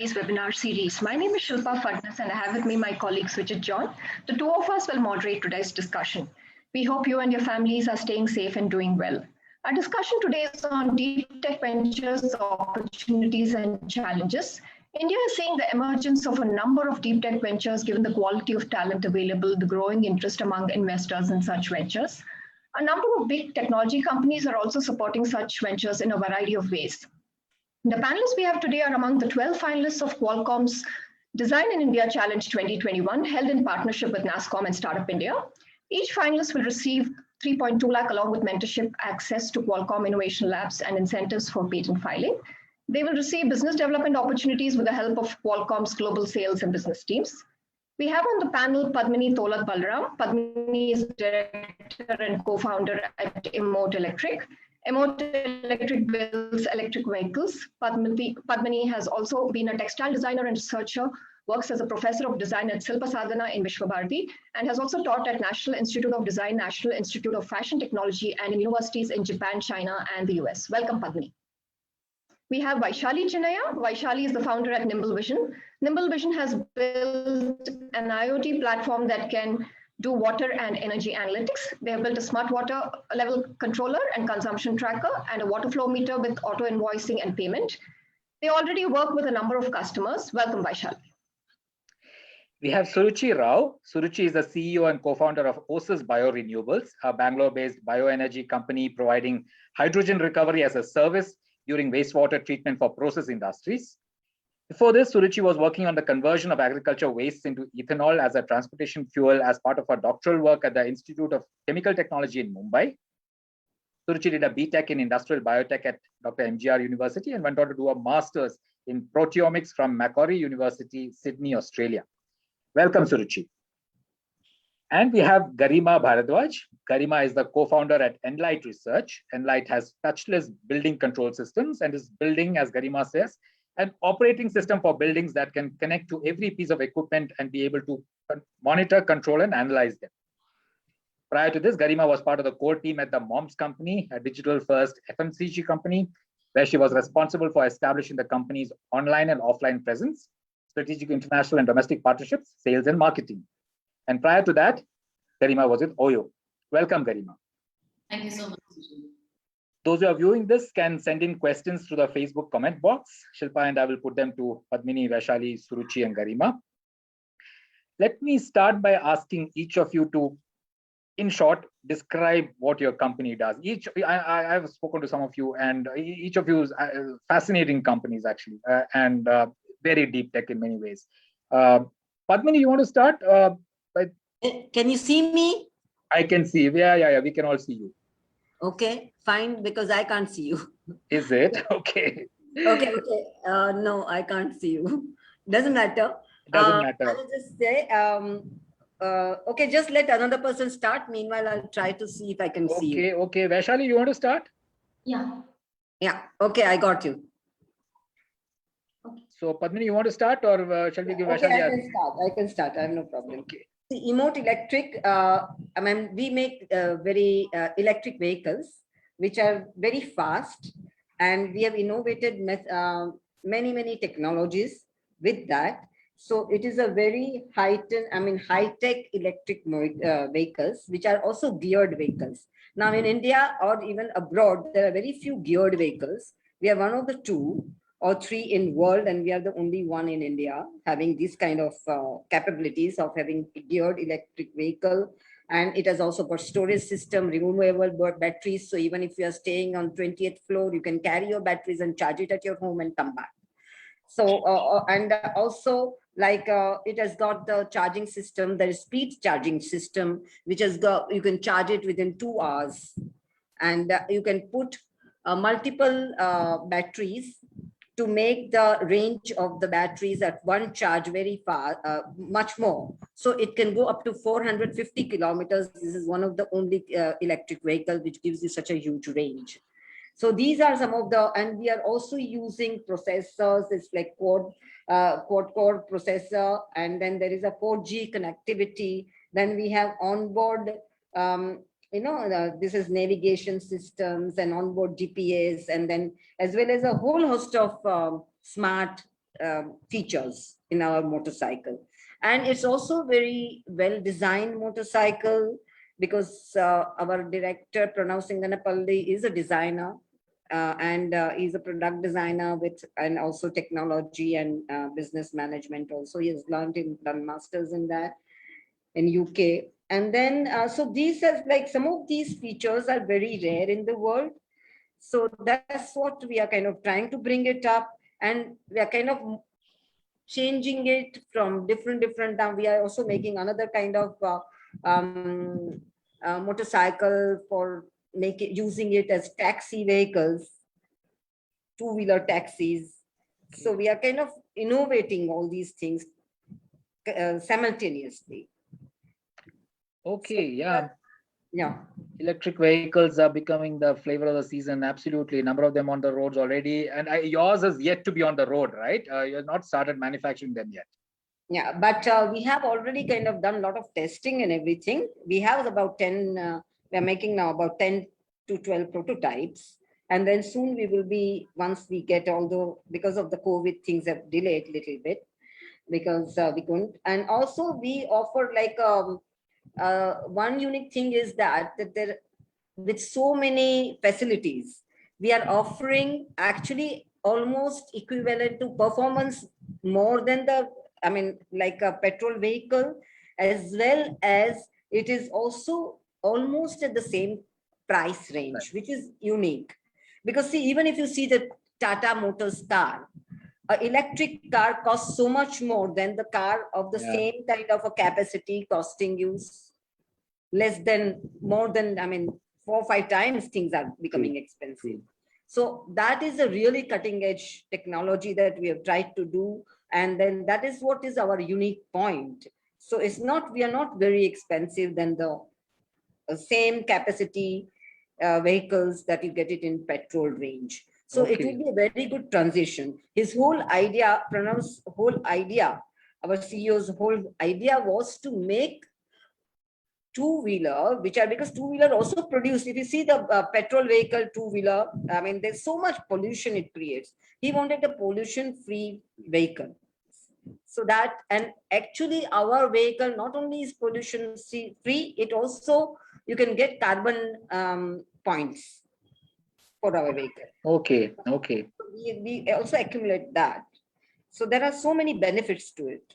webinar series. My name is Shilpa Fadnas and I have with me my colleague Switchit John. The two of us will moderate today's discussion. We hope you and your families are staying safe and doing well. Our discussion today is on deep tech ventures, opportunities and challenges. India is seeing the emergence of a number of deep tech ventures given the quality of talent available, the growing interest among investors in such ventures. A number of big technology companies are also supporting such ventures in a variety of ways. The panelists we have today are among the 12 finalists of Qualcomm's Design in India Challenge 2021, held in partnership with NASSCOM and Startup India. Each finalist will receive 3.2 lakh along with mentorship, access to Qualcomm Innovation Labs and incentives for patent filing. They will receive business development opportunities with the help of Qualcomm's global sales and business teams. We have on the panel Padmini Tolat Balaraman. Padmini is director and co-founder at Emote Electric. Emote Electric builds electric vehicles. Padmini has also been a textile designer and researcher, works as a professor of design at Silpa Sadhana in Vishwabharati, and has also taught at National Institute of Design, National Institute of Fashion Technology, and in universities in Japan, China, and the US. Welcome, Padmini. We have Vaishali Chinnayya. Vaishali is the founder at Nimble Vision. Nimble Vision has built an IoT platform that can do water and energy analytics. They have built a smart water level controller and consumption tracker and a water flow meter with auto invoicing and payment. They already work with a number of customers. Welcome, Vaishali. We have Suruchi Rao. Suruchi is the CEO and co-founder of Ossus Biorenewables, a Bangalore-based bioenergy company providing hydrogen recovery as a service during wastewater treatment for process industries. Before this, Suruchi was working on the conversion of agriculture wastes into ethanol as a transportation fuel as part of her doctoral work at the Institute of Chemical Technology in Mumbai. Suruchi did a BTech in Industrial Biotech at Dr. MGR University and went on to do a master's in proteomics from Macquarie University, Sydney, Australia. Welcome, Suruchi. And we have Garima Bharadwaj. Garima is the co-founder at Enlite Research. Enlite has touchless building control systems and is building, as Garima says, an operating system for buildings that can connect to every piece of equipment and be able to monitor, control, and analyze them. Prior to this, Garima was part of the core team at the MOMS company, a digital-first FMCG company, where she was responsible for establishing the company's online and offline presence, strategic international and domestic partnerships, sales, and marketing. And prior to that, Garima was with Oyo. Welcome, Garima. Thank you so much. Those who are viewing this can send in questions through the Facebook comment box. Shilpa and I will put them to Padmini, Vaishali, Suruchi, and Garima. Let me start by asking each of you to, in short, describe what your company does. I have spoken to some of you, and each of you is fascinating companies, actually, and very deep tech in many ways. Padmini, you want to start? Can you see me? I can see. Yeah. We can all see you. Okay, fine, because I can't see you. Is it? Okay. Okay. No, I can't see you. Doesn't matter. Doesn't matter. I'll just say, okay, just let another person start. Meanwhile, I'll try to see if I can see you. Okay. Vaishali, you want to start? Yeah. Okay, I got you. Okay. So, Padmini, you want to start, or shall we give Vaishali? I can start. I have no problem. Okay. The Emote Electric, we make very electric vehicles, which are very fast, and we have innovated many technologies with that. So it is a very high-tech electric vehicles, which are also geared vehicles. Now in India or even abroad, there are very few geared vehicles. We are one of the 2 or 3 in world, and we are the only one in India having this kind of capabilities of having a geared electric vehicle. And it has also got storage system, removable batteries. So even if you are staying on 20th floor, you can carry your batteries and charge it at your home and come back. So, and also like it has got the charging system, the speed charging system, which has got, you can charge it within 2 hours. And you can put multiple batteries to make the range of the batteries at one charge very far, much more. So it can go up to 450 kilometers. This is one of the only electric vehicles which gives you such a huge range. So these are some of the, and we are also using processors. It's like quad-core processor, and then there is a 4G connectivity. Then we have onboard this is navigation systems and onboard GPS, and then as well as a whole host of smart features in our motorcycle. And it's also very well designed motorcycle because our director Pranav Singanapalli is a designer and he's a product designer with and also technology and business management also. He has done masters in that in UK. And then so these are like some of these features are very rare in the world. So that's what we are kind of trying to bring it up, and we are kind of changing it from different. We are also making another kind of motorcycle for using it as taxi vehicles, two-wheeler taxis. So we are kind of innovating all these things simultaneously. Okay, yeah. Yeah. Electric vehicles are becoming the flavor of the season. Absolutely. Number of them on the roads already. And yours is yet to be on the road, right? You're not started manufacturing them yet. Yeah, but we have already kind of done a lot of testing and everything. We have about 10, we're making now about 10 to 12 prototypes. And then soon we will be, once we get because of the COVID things have delayed a little bit because we couldn't. And also we offer like one unique thing is that there, with so many facilities, we are offering actually almost equivalent to performance more than like a petrol vehicle, as well as it is also almost at the same price range, which is unique. Because see, even if you see the Tata Motors car, an electric car costs so much more than the car of the same kind of a capacity costing you more than 4 or 5 times things are becoming expensive. So that is a really cutting edge technology that we have tried to do. And then that is what is our unique point. So we are not very expensive than the same capacity vehicles that you get it in petrol range. So it will be a very good transition. His whole idea, Pranav's whole idea, our CEO's whole idea was to make two-wheeler, because two-wheeler also produce, if you see the petrol vehicle two-wheeler, there's so much pollution it creates. He wanted a pollution-free vehicle. So that, and actually our vehicle not only is pollution-free, it also, you can get carbon points for our vehicle. Okay. We also accumulate that. So there are so many benefits to it.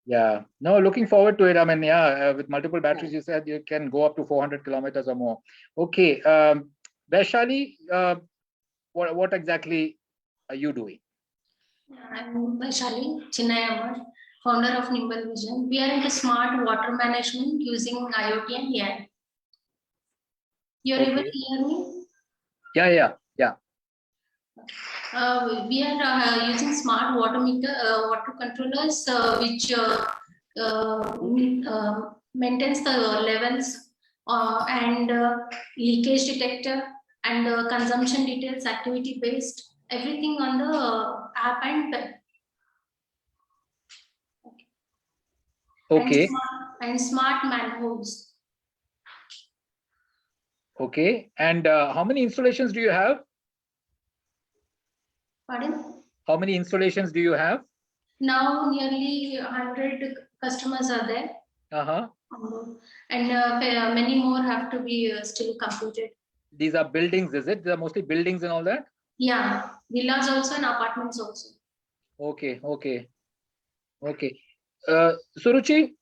Yeah, no, looking forward to it. With multiple batteries, you said you can go up to 400 kilometers or more. Okay, Vaishali, what exactly are you doing? I'm Vaishali, Chinnayya, founder of Nimble Vision. We are into smart water management using IoT and AI. You're able to hear me? Yeah. We are using smart water controllers, which maintains the levels and leakage detector and consumption details, activity based, everything on the app and web. Okay. And smart manholes. Okay, and how many installations do you have? Pardon? How many installations do you have? Now nearly 100 customers are there. And many more have to be still completed. These are buildings, is it? These are mostly buildings and all that? Yeah, villas also and apartments also. Okay. Suruchi,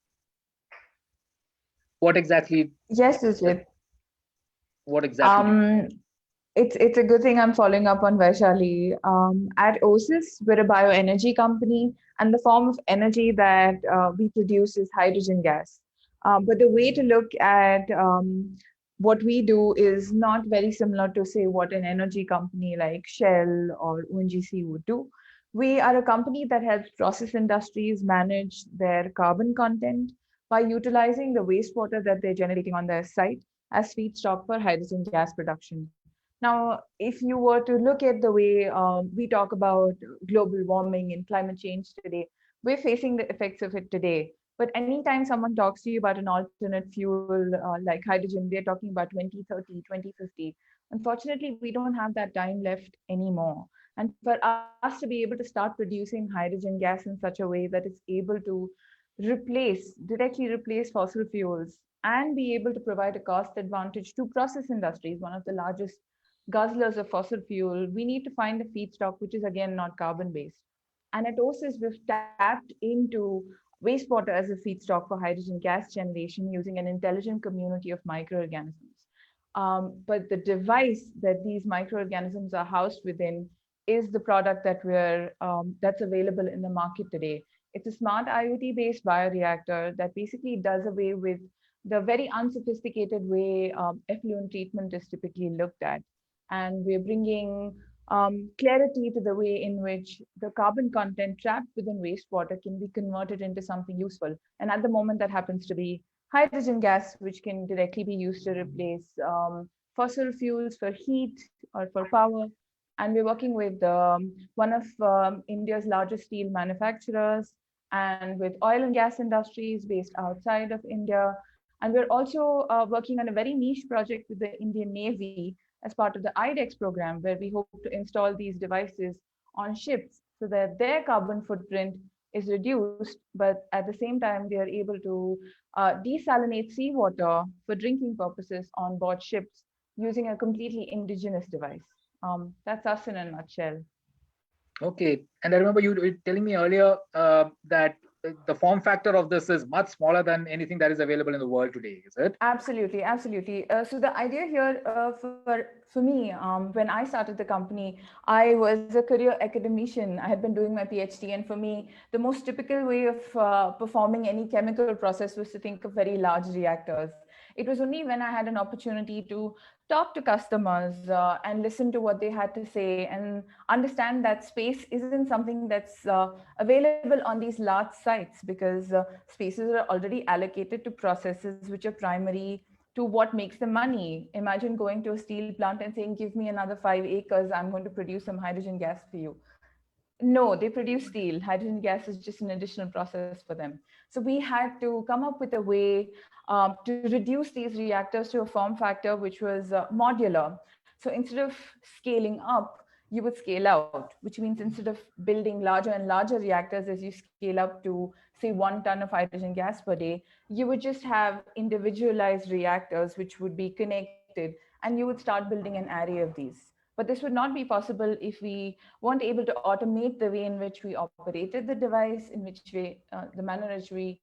what exactly? Yes, Sujit. What exactly? It's a good thing I'm following up on Vaishali. At Ossus, we're a bioenergy company, and the form of energy that we produce is hydrogen gas. But the way to look at what we do is not very similar to, say, what an energy company like Shell or ONGC would do. We are a company that helps process industries manage their carbon content by utilizing the wastewater that they're generating on their site as feedstock for hydrogen gas production. Now, if you were to look at the way we talk about global warming and climate change today, we're facing the effects of it today. But anytime someone talks to you about an alternate fuel like hydrogen, they're talking about 2030, 2050. Unfortunately, we don't have that time left anymore. And for us to be able to start producing hydrogen gas in such a way that it's able to directly replace fossil fuels and be able to provide a cost advantage to process industries, one of the largest guzzlers of fossil fuel, we need to find a feedstock which is again not carbon based. And at OSIS, we've tapped into wastewater as a feedstock for hydrogen gas generation using an intelligent community of microorganisms. But the device that these microorganisms are housed within is the product that's available in the market today. It's a smart IoT-based bioreactor that basically does away with the very unsophisticated way effluent treatment is typically looked at. And we're bringing clarity to the way in which the carbon content trapped within wastewater can be converted into something useful. And at the moment, that happens to be hydrogen gas, which can directly be used to replace fossil fuels for heat or for power. And we're working with one of India's largest steel manufacturers and with oil and gas industries based outside of India. And we're also working on a very niche project with the Indian Navy as part of the IDEX program, where we hope to install these devices on ships so that their carbon footprint is reduced, but at the same time, they are able to desalinate seawater for drinking purposes on board ships using a completely indigenous device. That's us in a nutshell. Okay, and I remember you telling me earlier that the form factor of this is much smaller than anything that is available in the world today, is it? Absolutely, absolutely. So the idea here for me, when I started the company, I was a career academician. I had been doing my PhD, and for me, the most typical way of performing any chemical process was to think of very large reactors. It was only when I had an opportunity to talk to customers and listen to what they had to say and understand that space isn't something that's available on these large sites, because spaces are already allocated to processes which are primary to what makes them money. Imagine going to a steel plant and saying, give me another 5 acres, I'm going to produce some hydrogen gas for you. No, they produce steel. Hydrogen gas is just an additional process for them. So we had to come up with a way to reduce these reactors to a form factor which was modular. So instead of scaling up, you would scale out, which means instead of building larger and larger reactors as you scale up to, say, 1 ton of hydrogen gas per day, you would just have individualized reactors which would be connected, and you would start building an array of these. But this would not be possible if we weren't able to automate the way in which we operated the device, in which we, the manner in which we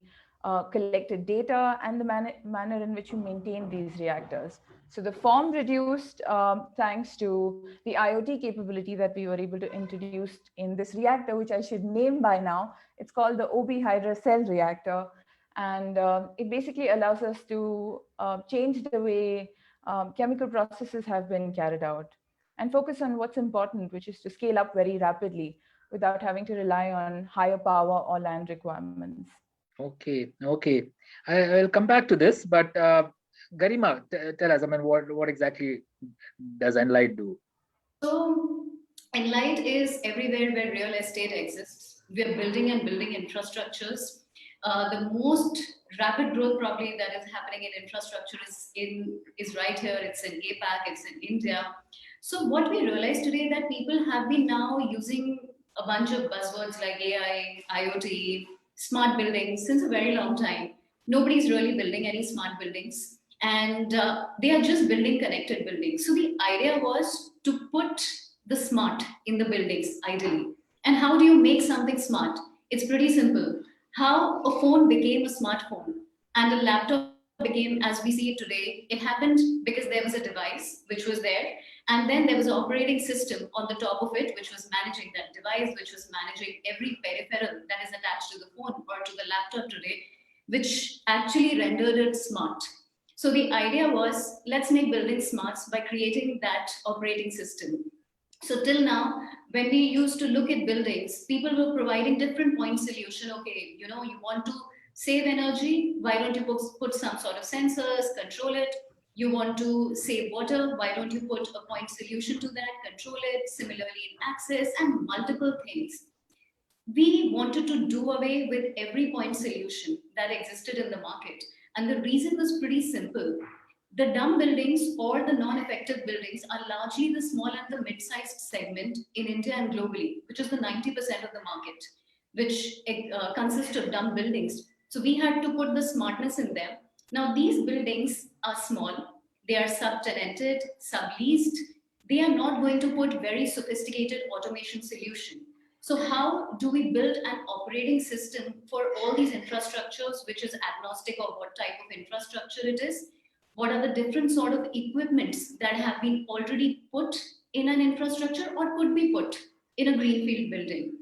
collected data, and the manner in which we maintained these reactors. So the form reduced thanks to the IoT capability that we were able to introduce in this reactor, which I should name by now. It's called the OB Hydra Cell Reactor. And it basically allows us to change the way chemical processes have been carried out and focus on what's important, which is to scale up very rapidly without having to rely on higher power or land requirements. Okay, okay. I'll come back to this, but Garima, tell us, I mean, what exactly does Enlite do? So, Enlite is everywhere where real estate exists. We are building and building infrastructures. The most rapid growth probably that is happening in infrastructure is right here. It's in APAC, it's in India. So what we realize today that people have been now using a bunch of buzzwords like AI, IoT, smart buildings since a very long time. Nobody's really building any smart buildings, and they are just building connected buildings. So the idea was to put the smart in the buildings ideally. And how do you make something smart? It's pretty simple. How a phone became a smartphone and a laptop became as we see it today, it happened because there was a device which was there, and then there was an operating system on the top of it which was managing that device, which was managing every peripheral that is attached to the phone or to the laptop today, which actually rendered it smart. So the idea was, let's make buildings smart by creating that operating system. So till now, when we used to look at buildings, people were providing different point solution. Okay, you know, you want to save energy, why don't you put some sort of sensors, control it? You want to save water, why don't you put a point solution to that, control it? Similarly in access and multiple things. We wanted to do away with every point solution that existed in the market. And the reason was pretty simple. The dumb buildings or the non-effective buildings are largely the small and the mid-sized segment in India and globally, which is the 90% of the market, which consists of dumb buildings. So we had to put the smartness in them. Now these buildings are small, they are sub-tenanted, subleased. They are not going to put very sophisticated automation solution. So how do we build an operating system for all these infrastructures, which is agnostic of what type of infrastructure it is? What are the different sort of equipments that have been already put in an infrastructure or could be put in a greenfield building?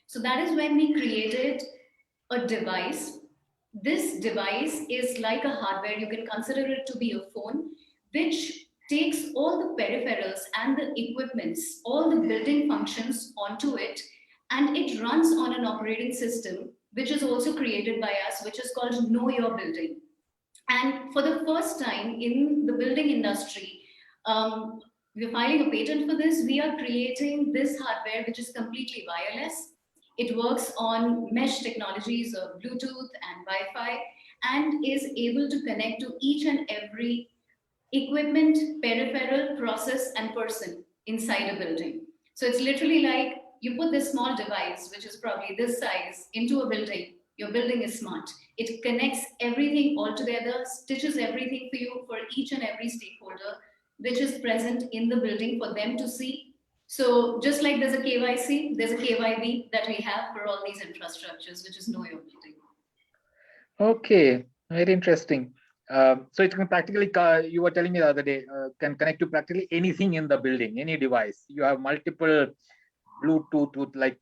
So that is when we created a device. This device is like a hardware. You can consider it to be a phone, which takes all the peripherals and the equipments, all the building functions onto it, and it runs on an operating system, which is also created by us, which is called Know Your Building. And for the first time in the building industry, we're filing a patent for this. We are creating this hardware, which is completely wireless. It works on mesh technologies of Bluetooth and Wi-Fi and is able to connect to each and every equipment, peripheral, process, and person inside a building. So it's literally like you put this small device, which is probably this size, into a building. Your building is smart. It connects everything all together, stitches everything for you, for each and every stakeholder, which is present in the building for them to see. So just like there's a KYC, there's a KYB that we have for all these infrastructures, which is Know Your Building. Okay, very interesting. So it can practically, you were telling me the other day, can connect to practically anything in the building, any device. You have multiple Bluetooth with like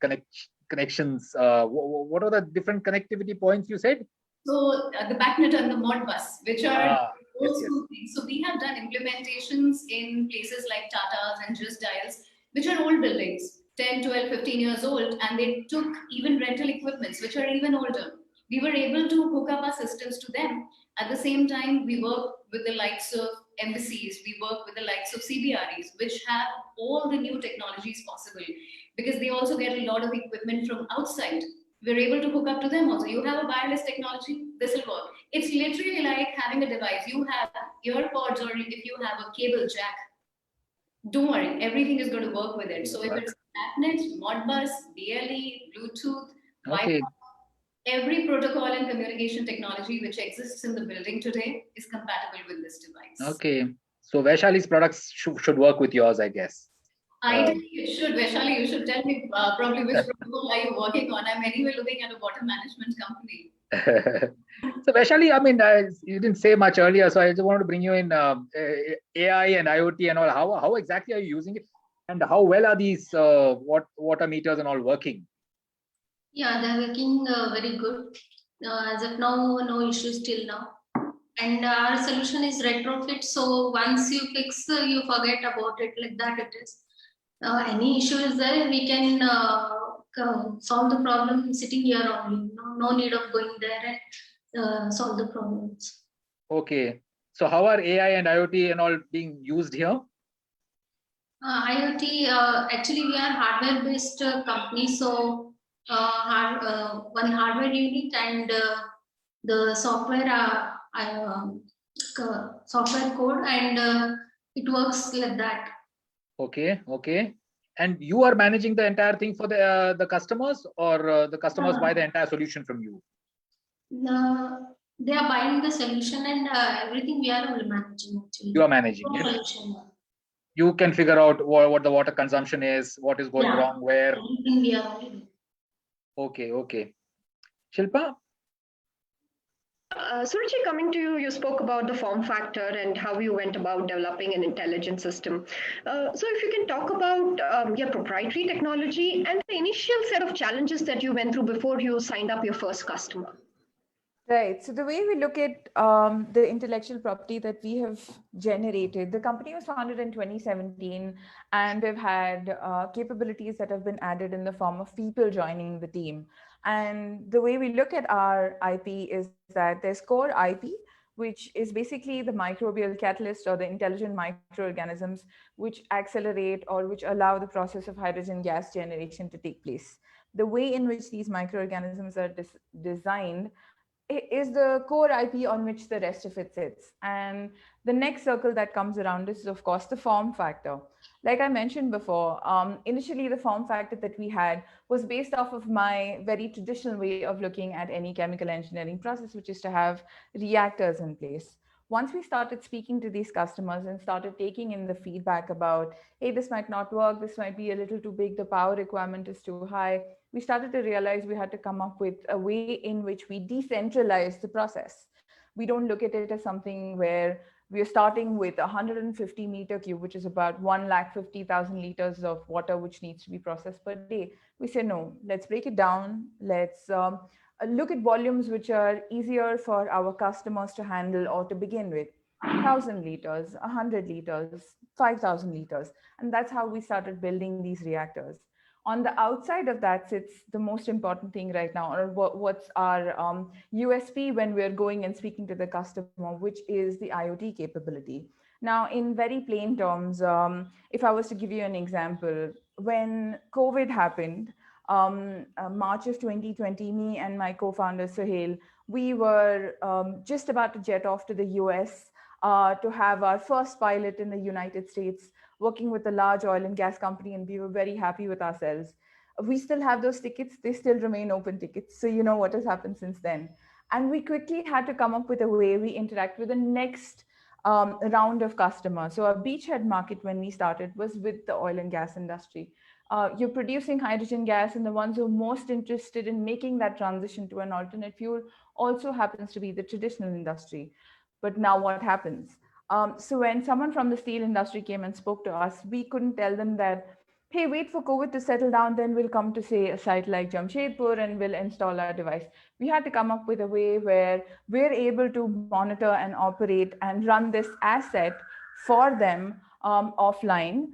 connections. What are the different connectivity points you said? So the BACnet and the Modbus, which are those yes. two things. So we have done implementations in places like Tata's and Just Dials, which are old buildings, 10, 12, 15 years old, and they took even rental equipments, which are even older. We were able to hook up our systems to them. At the same time, we work with the likes of embassies, we work with the likes of CBREs, which have all the new technologies possible, because they also get a lot of equipment from outside. We're able to hook up to them also. You have a wireless technology, this will work. It's literally like having a device. You have earpods, or if you have a cable jack, don't worry, everything is going to work with it. So if it's BACnet, Modbus, BLE, Bluetooth, Wi-Fi, every protocol and communication technology which exists in the building today is compatible with this device. Okay. So Vaishali's products should work with yours, I guess. Ideally, it should. Vaishali, you should tell me probably which protocol are you working on. I'm anyway looking at a water management company. So Vaishali, I mean, you didn't say much earlier, so I just wanted to bring you in AI and IoT and all. How exactly are you using it, and how well are these water meters and all working? Yeah, they're working very good. As of now, no issues till now. And our solution is retrofit. So once you fix, you forget about it. Like that it is. Any issue is there, we can solve the problem sitting here only. No need of going there and solve the problems. Okay. So how are AI and IoT and all being used here? IoT, actually we are hardware-based company. So one hardware unit and the software software code, and it works like that. Okay, okay. And you are managing the entire thing for the customers, or the customers buy the entire solution from you? They are buying the solution, and everything we are managing actually. You are managing it. You can figure out what the water consumption is, what is going wrong, where. Everything we are doing. Okay, okay. Shilpa? Suruchi, coming to you, you spoke about the form factor and how you went about developing an intelligent system. So if you can talk about your proprietary technology and the initial set of challenges that you went through before you signed up your first customer. Right. So the way we look at the intellectual property that we have generated, the company was founded in 2017, and we've had capabilities that have been added in the form of people joining the team. And the way we look at our IP is that there's core IP, which is basically the microbial catalyst or the intelligent microorganisms which accelerate or which allow the process of hydrogen gas generation to take place. The way in which these microorganisms are designed is the core IP on which the rest of it sits. And the next circle that comes around is, of course, the form factor. Like I mentioned before, initially the form factor that we had was based off of my very traditional way of looking at any chemical engineering process, which is to have reactors in place. Once we started speaking to these customers and started taking in the feedback about, hey, this might not work, this might be a little too big, the power requirement is too high, we started to realize we had to come up with a way in which we decentralize the process. We don't look at it as something where we are starting with 150 meter cube, which is about 150,000 liters of water, which needs to be processed per day. We say, no, let's break it down. Let's look at volumes which are easier for our customers to handle or to begin with. 1,000 liters, 100 liters, 5,000 liters. And that's how we started building these reactors. On the outside of that sits the most important thing right now, or what's our USP when we're going and speaking to the customer, which is the IoT capability. Now, in very plain terms, if I was to give you an example, when COVID happened, March of 2020, me and my co-founder Suhail, we were just about to jet off to the US to have our first pilot in the United States, working with a large oil and gas company, and we were very happy with ourselves. We still have those tickets, they still remain open tickets. So you know what has happened since then. And we quickly had to come up with a way we interact with the next round of customers. So our beachhead market when we started was with the oil and gas industry. You're producing hydrogen gas, and the ones who are most interested in making that transition to an alternate fuel also happens to be the traditional industry. But now what happens? So when someone from the steel industry came and spoke to us, we couldn't tell them that, hey, wait for COVID to settle down, then we'll come to, say, a site like Jamshedpur and we'll install our device. We had to come up with a way where we're able to monitor and operate and run this asset for them offline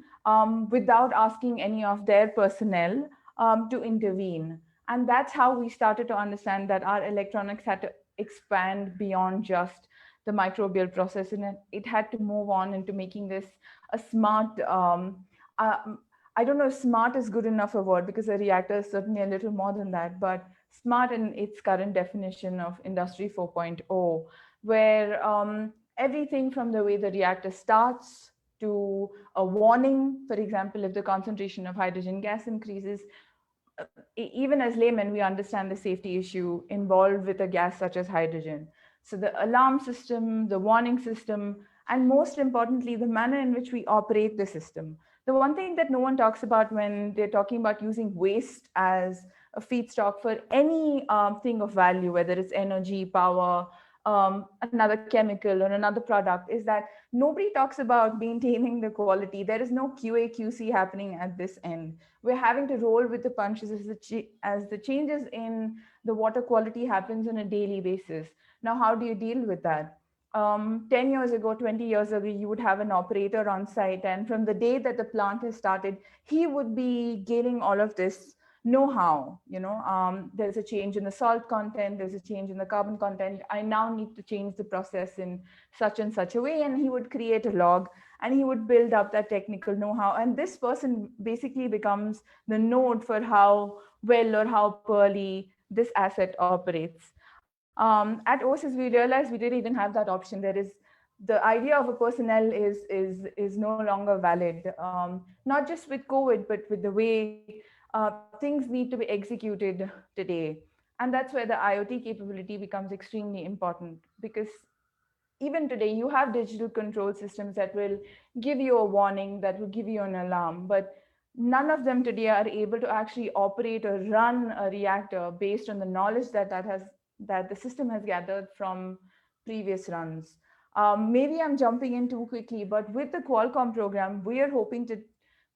without asking any of their personnel to intervene. And that's how we started to understand that our electronics had to expand beyond just the microbial process, and it had to move on into making this a smart, I don't know if smart is good enough a word, because a reactor is certainly a little more than that, but smart in its current definition of Industry 4.0, where everything from the way the reactor starts to a warning, for example, if the concentration of hydrogen gas increases, even as laymen, we understand the safety issue involved with a gas such as hydrogen. So the alarm system, the warning system, and most importantly, the manner in which we operate the system. The one thing that no one talks about when they're talking about using waste as a feedstock for any thing of value, whether it's energy, power, another chemical or another product, is that nobody talks about maintaining the quality. There is no QA, QC happening at this end. We're having to roll with the punches as the changes in the water quality happens on a daily basis. Now, how do you deal with that? 10 years ago, 20 years ago, you would have an operator on site. And from the day that the plant has started, he would be gaining all of this know-how. There's a change in the salt content, there's a change in the carbon content. I now need to change the process in such and such a way. And he would create a log and he would build up that technical know-how. And this person basically becomes the node for how well or how poorly this asset operates. At Ossus, we realized we didn't even have that option. The idea of a personnel is no longer valid, not just with COVID, but with the way things need to be executed today. And that's where the IoT capability becomes extremely important, because even today you have digital control systems that will give you a warning, that will give you an alarm, but none of them today are able to actually operate or run a reactor based on the knowledge that the system has gathered from previous runs. Maybe I'm jumping in too quickly, but with the Qualcomm program, we are hoping to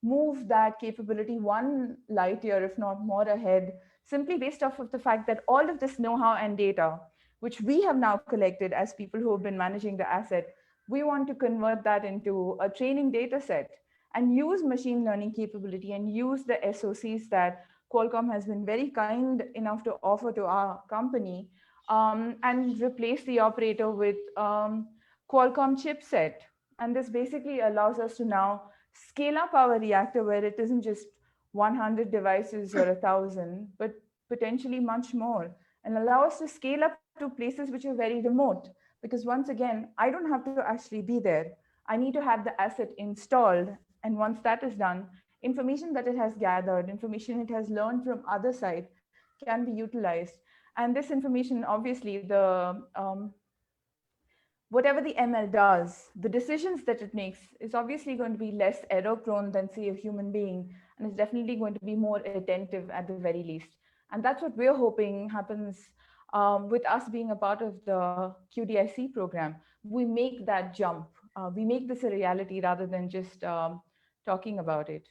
move that capability one light year, if not more ahead, simply based off of the fact that all of this know-how and data, which we have now collected as people who have been managing the asset, we want to convert that into a training data set and use machine learning capability and use the SOCs that Qualcomm has been very kind enough to offer to our company, and replace the operator with Qualcomm chipset. And this basically allows us to now scale up our reactor where it isn't just 100 devices or 1,000, but potentially much more. and allow us to scale up to places which are very remote. Because once again, I don't have to actually be there. I need to have the asset installed. And once that is done, information that it has gathered, information it has learned from other side can be utilized. And this information, obviously, whatever the ML does, the decisions that it makes is obviously going to be less error prone than, say, a human being, and it's definitely going to be more attentive at the very least. And that's what we're hoping happens with us being a part of the QDIC program. We make that jump. We make this a reality rather than just talking about it.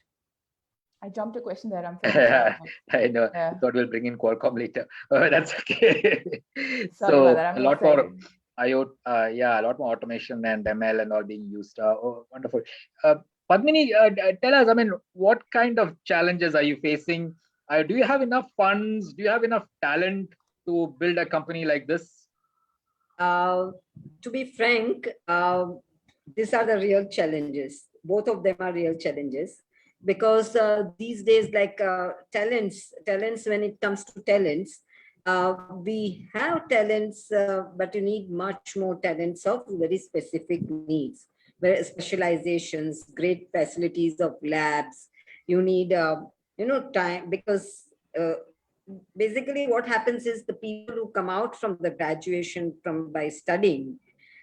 I jumped a question there. I'm fairly sorry. I know. Yeah. I thought we'll bring in Qualcomm later. That's okay. Sorry about that. I'm a lot excited. more IoT, a lot more automation and ML and all being used. Oh, wonderful. Padmini, tell us, I mean, what kind of challenges are you facing? Do you have enough funds? Do you have enough talent to build a company like this? To be frank, these are the real challenges. Both of them are real challenges, because these days, like talents, when it comes to talents, we have talents, but you need much more talents of very specific needs, very specializations, great facilities of labs. You need, time, because basically what happens is the people who come out from the graduation by studying,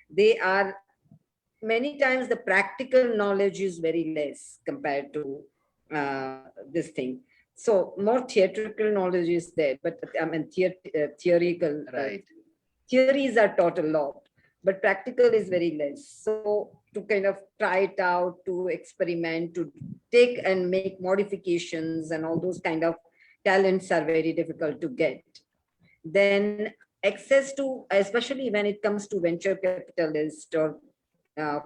they are many times the practical knowledge is very less compared to this thing. So more theoretical knowledge is there, but I mean theoretical, right? Theories are taught a lot, but practical is very less. So to kind of try it out, to experiment, to take and make modifications and all those kind of talents are very difficult to get. Then access to, especially when it comes to venture capitalist or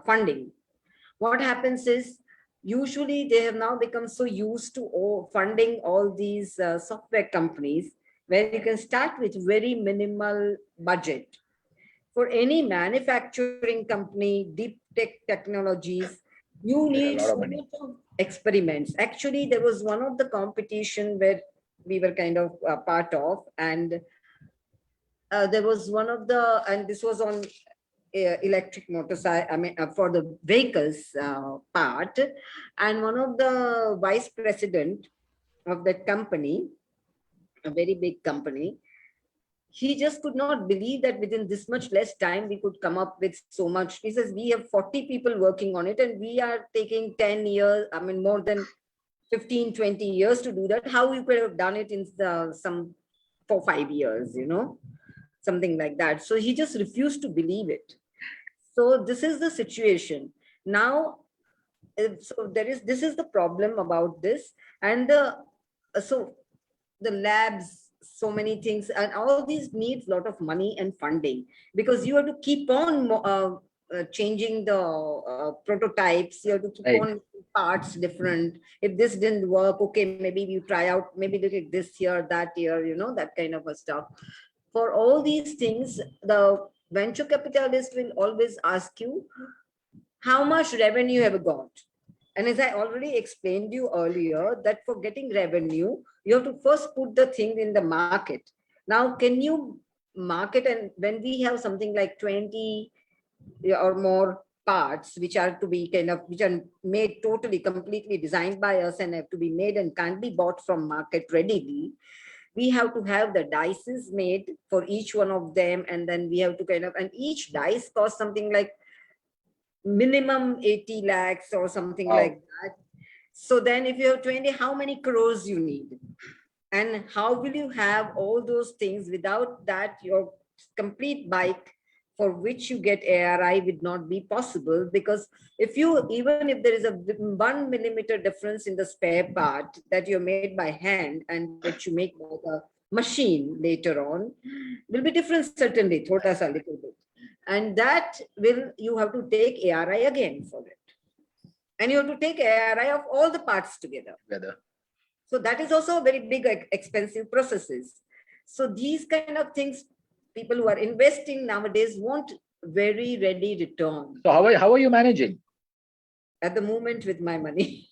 funding, what happens is usually they have now become so used to funding all these software companies, where you can start with very minimal budget. For any manufacturing company, deep tech technologies, you need so much of experiments. Actually, there was one of the competition where we were kind of part of, and there was one of the, and this was on electric motorcycle, I mean, for the vehicles part, and one of the vice president of that company, a very big company, he just could not believe that within this much less time we could come up with so much. He says, we have 40 people working on it, and we are taking 10 years, I mean, more than 15, 20 years to do that. How you could have done it in some 4-5 years, something like that. So he just refused to believe it. So this is the situation now. So this is the problem about this, and so the labs, so many things, and all these needs a lot of money and funding, because you have to keep on changing the prototypes. You have to keep on parts different. If this didn't work, okay, maybe you try out, maybe look at this year, that year, that kind of a stuff. For all these things, the venture capitalist will always ask you, how much revenue have you got? And as I already explained you earlier, that for getting revenue, you have to first put the thing in the market. Now, can you market? And when we have something like 20 or more parts, which are to be which are made totally, completely designed by us and have to be made and can't be bought from market readily, we have to have the dices made for each one of them. And then we have to and each dice costs something like minimum 80 lakhs or something like that. So then if you have 20, how many crores you need? And how will you have all those things? Without that, your complete bike for which you get ARI would not be possible, because even if there is a 1 millimeter difference in the spare part that you're made by hand and that you make by a machine later on, will be different, certainly, thoda sa little bit. And that you have to take ARI again for it. And you have to take ARI of all the parts together. So that is also a very big, expensive processes. So these kind of things, people who are investing nowadays want very ready return. So how are you managing? At the moment with my money.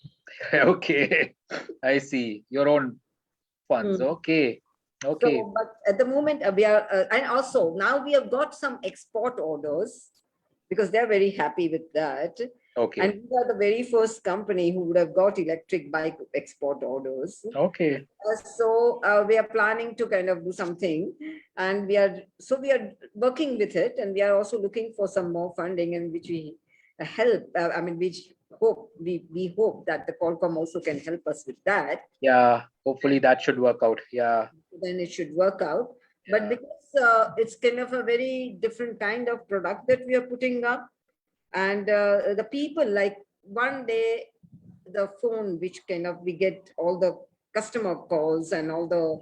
Okay, I see. Your own funds. Okay. Okay. So, but at the moment we are, and also now we have got some export orders because they're very happy with that. Okay. And we are the very first company who would have got electric bike export orders. Okay. So we are planning to kind of do something, and we are working with it, and we are also looking for some more funding, and which we help. We hope that the Qualcomm also can help us with that. Yeah, hopefully that should work out. Yeah. Then it should work out. Yeah. But because it's kind of a very different kind of product that we are putting up, and the people, like one day the phone which kind of we get all the customer calls and all the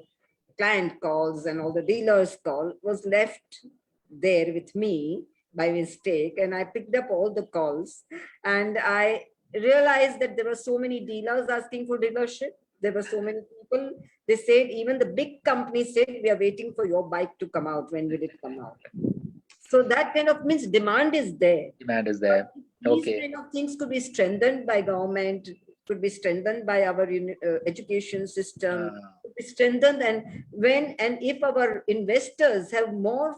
client calls and all the dealers call was left there with me by mistake, and I picked up all the calls, and I realized that there were so many dealers asking for dealership. There were so many people. They said, even the big companies said, we are waiting for your bike to come out. When will it come out? So that kind of means demand is there. Demand is there. These kind of things could be strengthened by government, could be strengthened by our education system, could be strengthened. And if our investors have more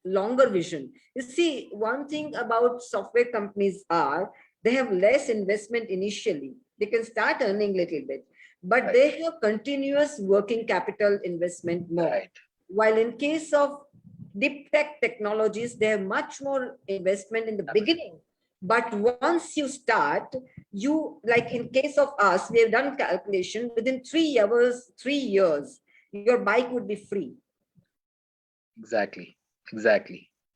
longer vision. You see, one thing about software companies are, they have less investment initially. They can start earning a little bit, but they have continuous working capital investment more. Right. While in case of deep tech technologies, they have much more investment in the beginning. But once you start, like in case of us, we have done calculation, within 3 years, your bike would be free. Exactly.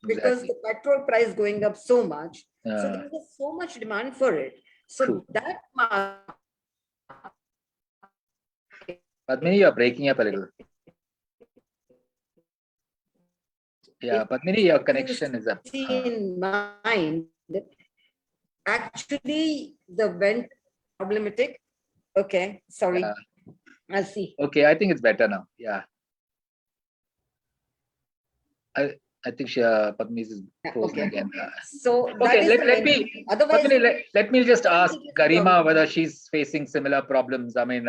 Because the petrol price going up so much. So there is so much demand for it. So true. That Padmini, you're breaking up a little. Yeah, Padmini, your connection is up. In mind, actually, the vent problematic. Okay, sorry. Yeah. I'll see. Okay, I think it's better now. Yeah. I think Padmini is frozen again. So okay, let me just ask Garima whether she's facing similar problems. I mean,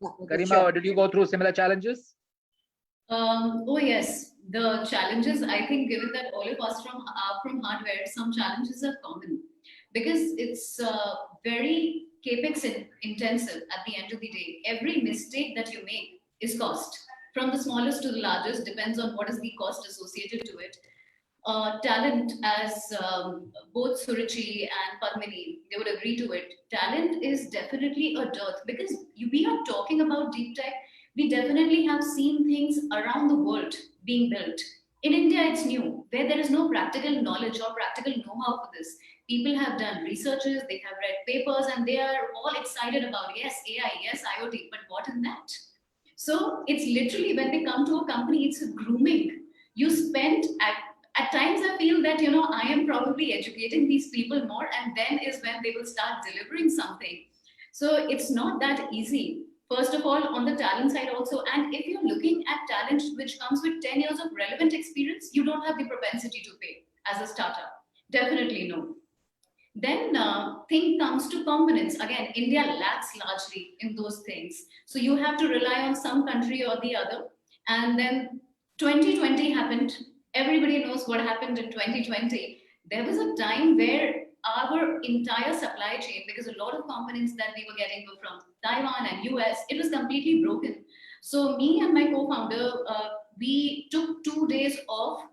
Garima, did you go through similar challenges? Oh yes, the challenges, I think, given that all of us from hardware, some challenges are common because it's very capex intensive at the end of the day. Every mistake that you make is cost. From the smallest to the largest, depends on what is the cost associated to it. Talent, as both Suruchi and Padmini, they would agree to it. Talent is definitely a dearth because we are talking about deep tech. We definitely have seen things around the world being built. In India, it's new, where there is no practical knowledge or practical know-how for this. People have done researches, they have read papers, and they are all excited about, yes, AI, yes, IoT, but what in that? So it's literally, when they come to a company, it's a grooming. You spend at times I feel that, I am probably educating these people more, and then is when they will start delivering something. So it's not that easy. First of all, on the talent side also, and if you're looking at talent which comes with 10 years of relevant experience, you don't have the propensity to pay as a startup. Definitely no. Then thing comes to components. Again, India lacks largely in those things. So you have to rely on some country or the other. And then 2020 happened. Everybody knows what happened in 2020. There was a time where our entire supply chain, because a lot of components that we were getting were from Taiwan and US, it was completely broken. So me and my co-founder, we took 2 days off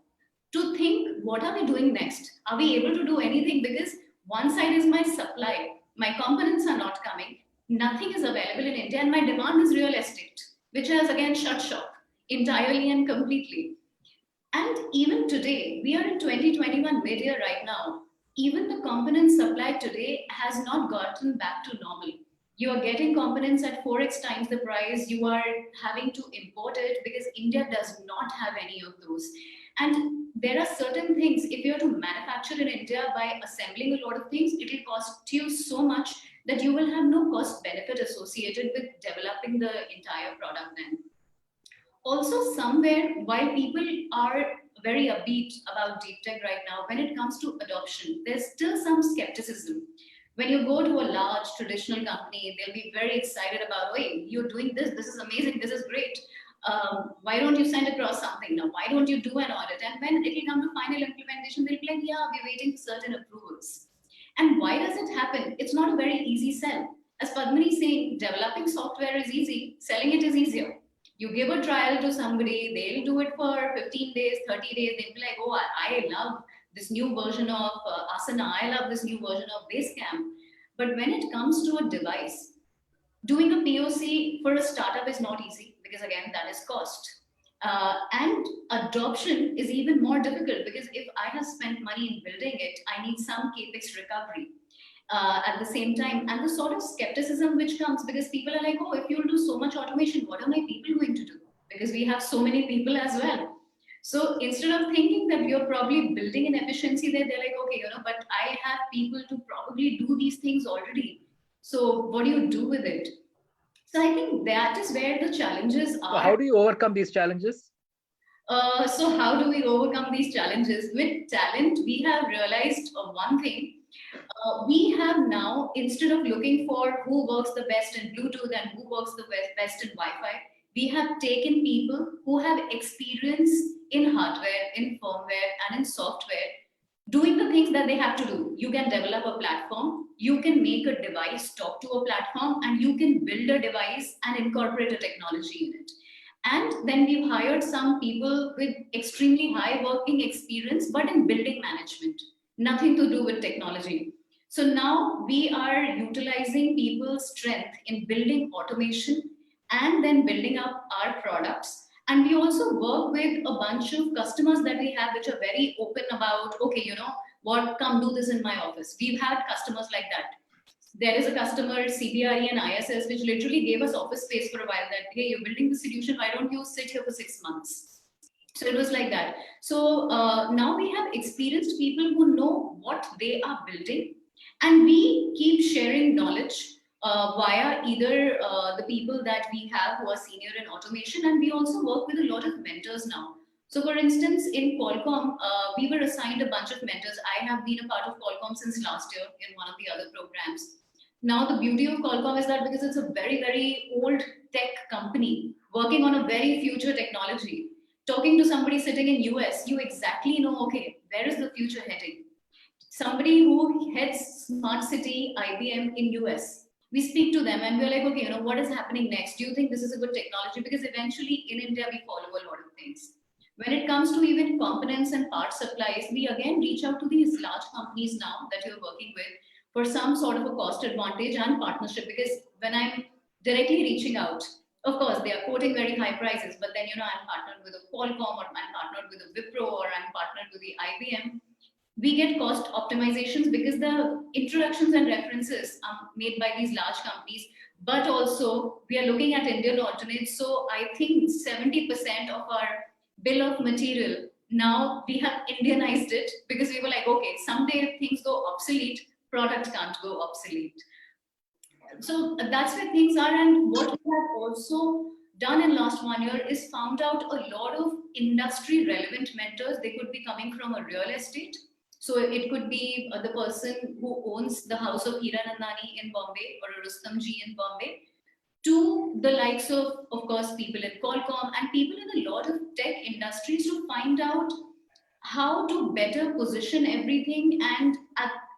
to think, what are we doing next? Are we able to do anything? Because one side is my supply, my components are not coming, nothing is available in India, and my demand is real estate, which has again shut shop entirely and completely. And even today, we are in 2021 mid-year right now, even the component supply today has not gotten back to normal. You are getting components at 4x times the price, you are having to import it because India does not have any of those. And there are certain things, if you are to manufacture in India by assembling a lot of things, it will cost you so much that you will have no cost benefit associated with developing the entire product then. Also, somewhere, while people are very upbeat about deep tech right now, when it comes to adoption, there's still some skepticism. When you go to a large traditional company, they'll be very excited about, hey, you're doing this is amazing, this is great. Why don't you send across something now? Why don't you do an audit? And when it will come to final implementation, they'll be like, yeah, we're waiting for certain approvals. And why does it happen? It's not a very easy sell. As Padmini is saying, developing software is easy, selling it is easier. You give a trial to somebody, they'll do it for 15 days, 30 days. They'll be like, oh, I love this new version of Asana. I love this new version of Basecamp. But when it comes to a device, doing a POC for a startup is not easy because again, that is cost. And adoption is even more difficult because if I have spent money in building it, I need some capex recovery at the same time. And the sort of skepticism which comes because people are like, oh, if you'll do so much automation, what are my people going to do? Because we have so many people as well. So instead of thinking that you're probably building an efficiency there, they're like, okay, but I have people to probably do these things already. So what do you do with it? So I think that is where the challenges are. So how do you overcome these challenges? So how do we overcome these challenges? With talent, we have realized one thing. We have now, instead of looking for who works the best in Bluetooth and who works the best in Wi-Fi, we have taken people who have experience in hardware, in firmware, and in software, doing the things that they have to do. You can develop a platform, you can make a device talk to a platform, and you can build a device and incorporate a technology in it. And then we've hired some people with extremely high working experience, but in building management, nothing to do with technology. So now we are utilizing people's strength in building automation and then building up our products. And we also work with a bunch of customers that we have, which are very open about, okay, what, come do this in my office. We've had customers like that. There is a customer, CBRE and ISS, which literally gave us office space for a while that, hey, you're building the solution, why don't you sit here for 6 months? So it was like that. So now we have experienced people who know what they are building, and we keep sharing knowledge via either the people that we have who are senior in automation, and we also work with a lot of mentors now. So for instance, in Qualcomm, we were assigned a bunch of mentors. I have been a part of Qualcomm since last year in one of the other programs. Now, the beauty of Qualcomm is that because it's a very, very old tech company working on a very future technology, talking to somebody sitting in US, you exactly know, okay, where is the future heading? Somebody who heads Smart City IBM in US, we speak to them and we're like, okay, what is happening next? Do you think this is a good technology? Because eventually in India, we follow a lot of things. When it comes to even components and part supplies, we again reach out to these large companies now that you're working with for some sort of a cost advantage and partnership. Because when I'm directly reaching out, of course, they are quoting very high prices, but then, I'm partnered with a Qualcomm, or I'm partnered with a Wipro, or I'm partnered with the IBM. We get cost optimizations because the introductions and references are made by these large companies, but also we are looking at Indian alternates. So I think 70% of our bill of material, now we have Indianized it because we were like, okay, someday if things go obsolete, product can't go obsolete. So that's where things are. And what we have also done in last 1 year is found out a lot of industry relevant mentors. They could be coming from a real estate. So it could be the person who owns the house of Hiranandani in Bombay or a Rustamji in Bombay, to the likes of course, people in Qualcomm and people in a lot of tech industries to find out how to better position everything and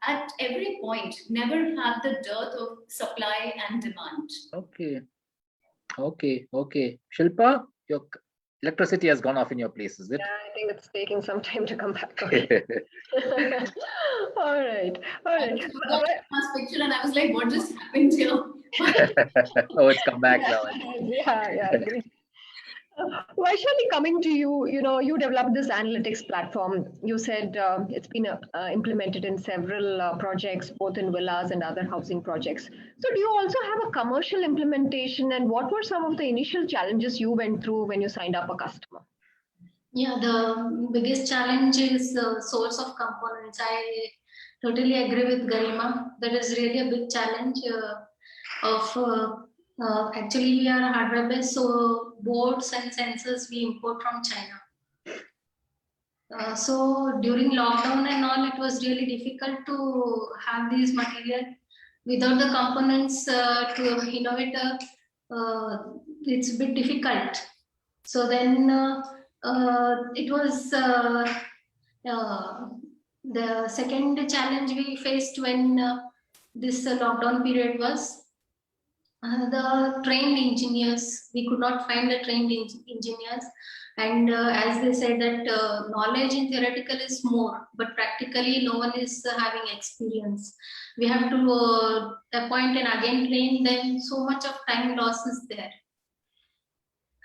at every point, never have the dearth of supply and demand. Okay. Shilpa, your electricity has gone off in your place, is it? Yeah, I think it's taking some time to come back. All right. I got a last picture and I was like, what just happened here? Oh, it's come back now. Yeah, I agree. Vaishali, coming to you, you developed this analytics platform. You said it's been implemented in several projects, both in villas and other housing projects. So do you also have a commercial implementation, and what were some of the initial challenges you went through when you signed up a customer? Yeah, the biggest challenge is the source of components. I totally agree with Garima. That is really a big challenge actually we are hardware based, so boards and sensors we import from China. So during lockdown and all, it was really difficult to have these material without the components to innovate. It's a bit difficult. So then it was the second challenge we faced when this lockdown period was the trained engineers. We could not find the trained engineers, and as they said that knowledge in theoretical is more, but practically no one is having experience. We have to appoint and again train them. So much of time loss is there,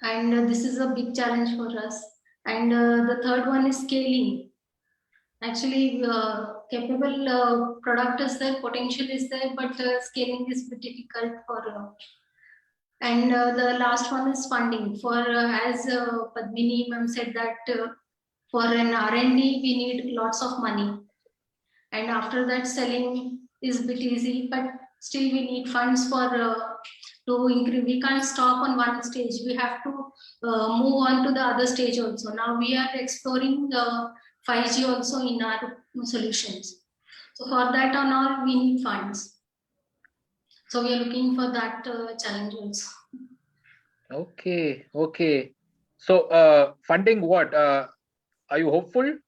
and this is a big challenge for us. And the third one is scaling. Actually, capable product is there, potential is there, but scaling is a bit difficult for. And the last one is funding. For as Padmini ma'am said that for an R&D we need lots of money, and after that selling is a bit easy, but still we need funds for to increase. We can't stop on one stage. We have to move on to the other stage also. Now we are exploring 5G also in our solutions. So for that on all we need funds. So we are looking for that challenge also. Okay, okay. So funding what? Are you hopeful?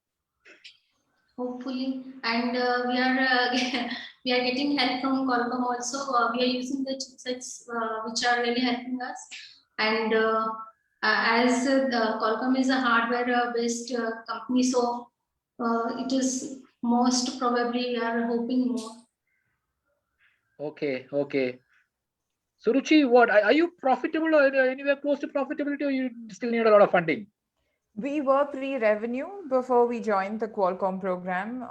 Hopefully, and we are we are getting help from Qualcomm also. We are using the chipsets which are really helping us. And as Qualcomm is a hardware based company, so it is most probably we are hoping more. Okay, okay. Suruchi, what are you profitable or anywhere close to profitability, or you still need a lot of funding? We were pre-revenue before we joined the Qualcomm program.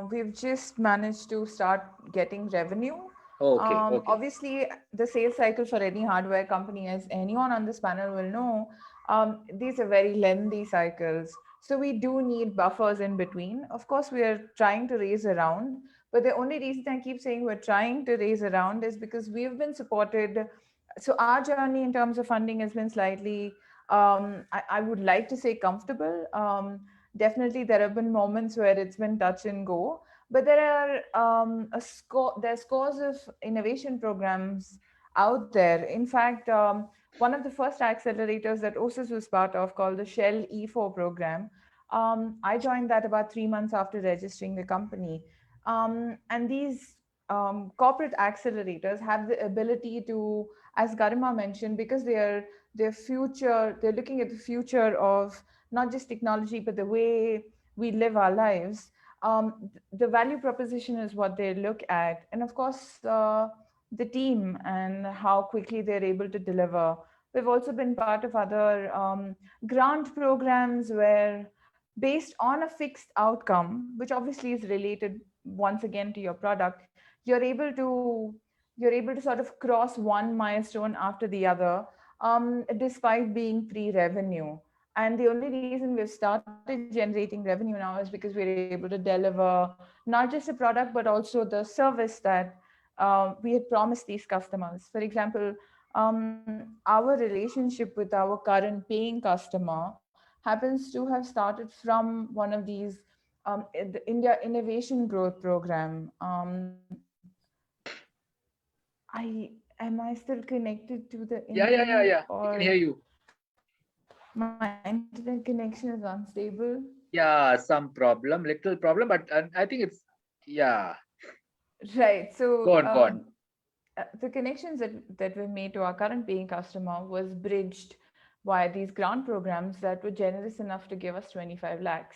We've just managed to start getting revenue. Okay, okay. Obviously, the sales cycle for any hardware company, as anyone on this panel will know, these are very lengthy cycles. So we do need buffers in between. Of course, we are trying to raise a round, but the only reason I keep saying we're trying to raise a round is because we've been supported. So our journey in terms of funding has been slightly, I would like to say comfortable. Definitely, there have been moments where it's been touch and go, but there are there's scores of innovation programs out there. In fact, one of the first accelerators that Ossus was part of, called the Shell E4 program, I joined that about 3 months after registering the company. And these corporate accelerators have the ability to, as Garima mentioned, because they're looking at the future of not just technology, but the way we live our lives. The value proposition is what they look at. And of course, the team and how quickly they're able to deliver. We've also been part of other grant programs where, based on a fixed outcome, which obviously is related once again to your product, you're able to sort of cross one milestone after the other, despite being pre-revenue. And the only reason we've started generating revenue now is because we're able to deliver not just a product, but also the service that we had promised these customers. For example, our relationship with our current paying customer happens to have started from one of these, the India Innovation Growth Program. Am I still connected to the internet? Yeah. We can hear you. My internet connection is unstable. Yeah, some problem, little problem, but I think it's, yeah. Right. So Go on. The connections that were made to our current paying customer was bridged via these grant programs that were generous enough to give us 25 lakhs.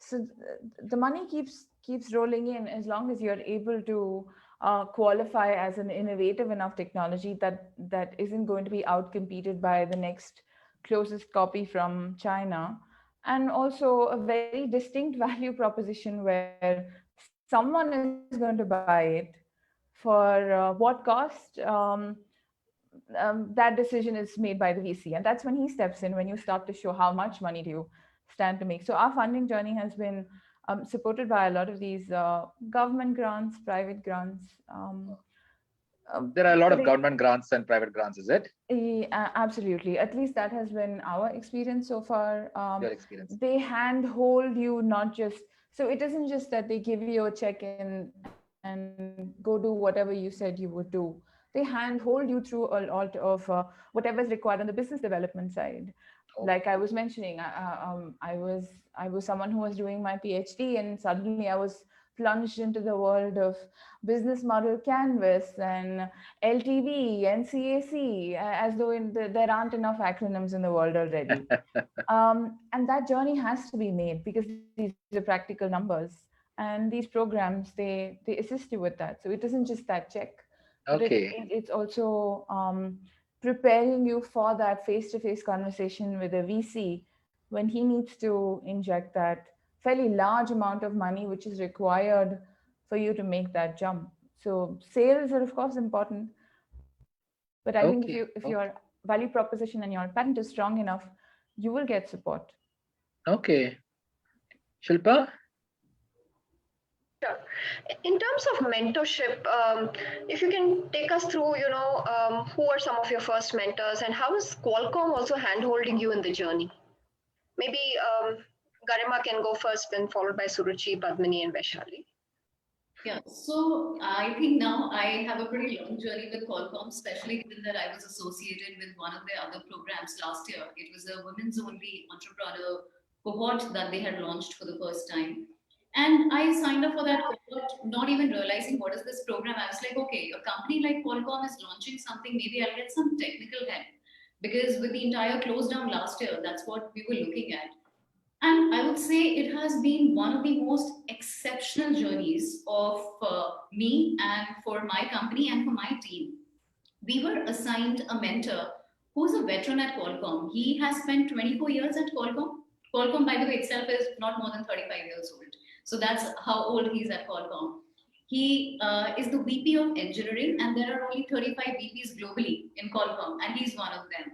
So the money keeps rolling in as long as you're able to qualify as an innovative enough technology that isn't going to be outcompeted by the next closest copy from China. And also a very distinct value proposition where someone is going to buy it for what cost. That decision is made by the VC, and that's when he steps in, when you start to show how much money do you stand to make. So our funding journey has been supported by a lot of these government grants, private grants. There are a lot of government grants and private grants, is it? Absolutely. At least that has been our experience so far. Your experience. They handhold you, not just, so it isn't just that they give you a check in and go do whatever you said you would do. They handhold you through a lot of whatever's required on the business development side. Like I was mentioning, I was someone who was doing my PhD, and suddenly I was plunged into the world of business model canvas and LTV and CAC, as though there aren't enough acronyms in the world already. And that journey has to be made because these are practical numbers, and these programs they assist you with that. So it isn't just that check, but Okay. it's also preparing you for that face-to-face conversation with a VC when he needs to inject that fairly large amount of money which is required for you to make that jump. So sales are of course important, but I think Okay. if your value proposition and your patent is strong enough, you will get support. Okay. Shilpa? Sure. In terms of mentorship, if you can take us through, who are some of your first mentors and how is Qualcomm also hand-holding you in the journey? Maybe Garima can go first, then followed by Suruchi, Padmini, and Vaishali. Yeah, so I think now I have a pretty long journey with Qualcomm, especially given that I was associated with one of their other programs last year. It was a women's only entrepreneur cohort that they had launched for the first time. And I signed up for that cohort, not even realizing what is this program. I was like, okay, a company like Qualcomm is launching something, maybe I'll get some technical help. Because with the entire close down last year, that's what we were looking at. And I would say it has been one of the most exceptional journeys of me and for my company and for my team. We were assigned a mentor who's a veteran at Qualcomm. He has spent 24 years at Qualcomm. Qualcomm, by the way, itself is not more than 35 years old. So that's how old he's at Qualcomm. He is the VP of engineering, and there are only 35 VPs globally in Qualcomm, and he's one of them.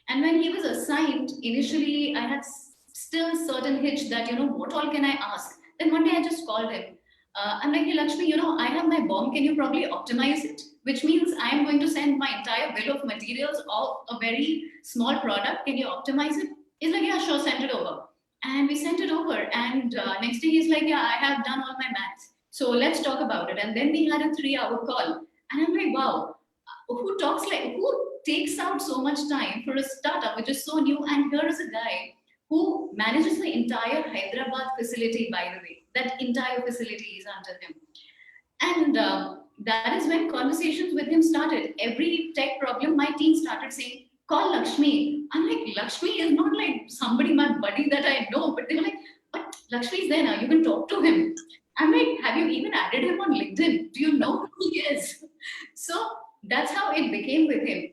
And when he was assigned, initially I had still certain hitch that, what all can I ask? Then one day I just called him. I'm like, hey, Lakshmi, I have my bomb. Can you probably optimize it? Which means I am going to send my entire bill of materials of a very small product. Can you optimize it? He's like, yeah, sure, send it over. And we sent it over. And next day he's like, yeah, I have done all my maths. So let's talk about it. And then we had a 3-hour call. And I'm like, wow, who takes out so much time for a startup which is so new? And here is a guy who manages the entire Hyderabad facility, by the way. That entire facility is under him. And that is when conversations with him started. Every tech problem, my team started saying, call Lakshmi. I'm like, Lakshmi is not like somebody, my buddy that I know, but they're like, but Lakshmi is there now, you can talk to him. I'm like, have you even added him on LinkedIn? Do you know who he is? So that's how it became with him.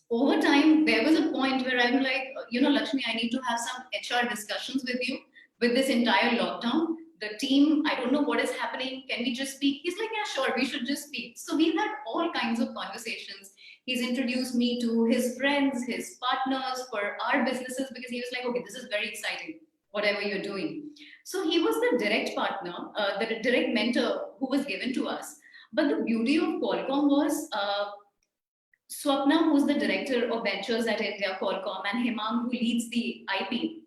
Over time, there was a point where I'm like, Lakshmi, I need to have some HR discussions with you with this entire lockdown. The team, I don't know what is happening. Can we just speak? He's like, yeah, sure, we should just speak. So we've had all kinds of conversations. He's introduced me to his friends, his partners for our businesses because he was like, okay, this is very exciting, whatever you're doing. So he was the direct partner, the direct mentor who was given to us. But the beauty of Qualcomm was Swapna, who's the director of ventures at India, Qualcomm, and Hemang, who leads the IP,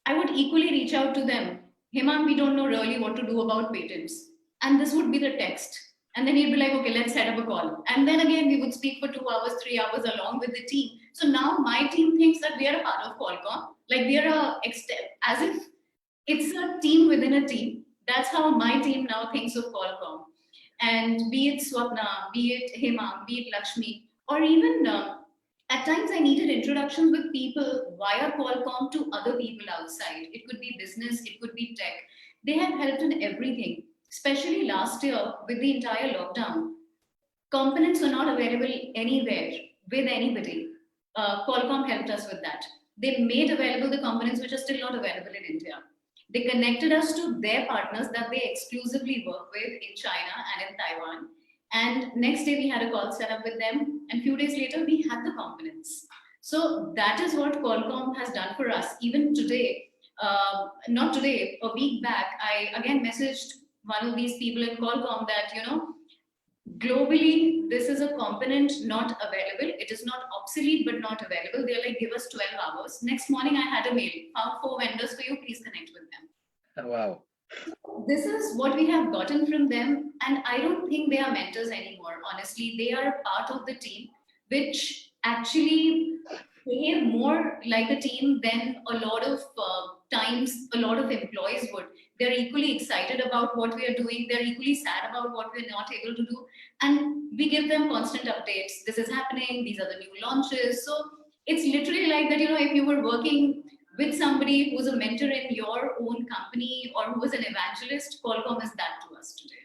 I would equally reach out to them. Hemang, we don't know really what to do about patents. And this would be the text. And then he'd be like, okay, let's set up a call. And then again, we would speak for 2 hours, 3 hours along with the team. So now my team thinks that we are a part of Qualcomm. Like we are as if it's a team within a team. That's how my team now thinks of Qualcomm. And be it Swapna, be it Hemang, be it Lakshmi, or even at times I needed introductions with people via Qualcomm to other people outside. It could be business, it could be tech. They have helped in everything, especially last year with the entire lockdown. Components were not available anywhere with anybody. Qualcomm helped us with that. They made available the components which are still not available in India. They connected us to their partners that they exclusively work with in China and in Taiwan. And next day we had a call set up with them, and a few days later we had the components. So that is what Qualcomm has done for us. Even today, not today, a week back, I again messaged one of these people in Qualcomm that, globally, this is a component not available. It is not obsolete, but not available. They're like, give us 12 hours. Next morning, I had a mail, found 4 vendors for you, please connect with them. Wow. This is what we have gotten from them. And I don't think they are mentors anymore. Honestly, they are part of the team, which actually behave more like a team than a lot of times a lot of employees would. They're equally excited about what we are doing. They're equally sad about what we're not able to do. And we give them constant updates. This is happening. These are the new launches. So it's literally like that, if you were working with somebody who's a mentor in your own company or who is an evangelist, Qualcomm is that to us today.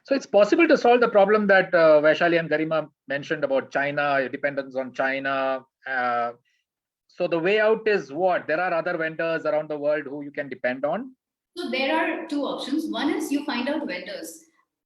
So it's possible to solve the problem that Vaishali and Garima mentioned about China, dependence on China. So the way out is what? There are other vendors around the world who you can depend on? So there are two options. One is you find out vendors.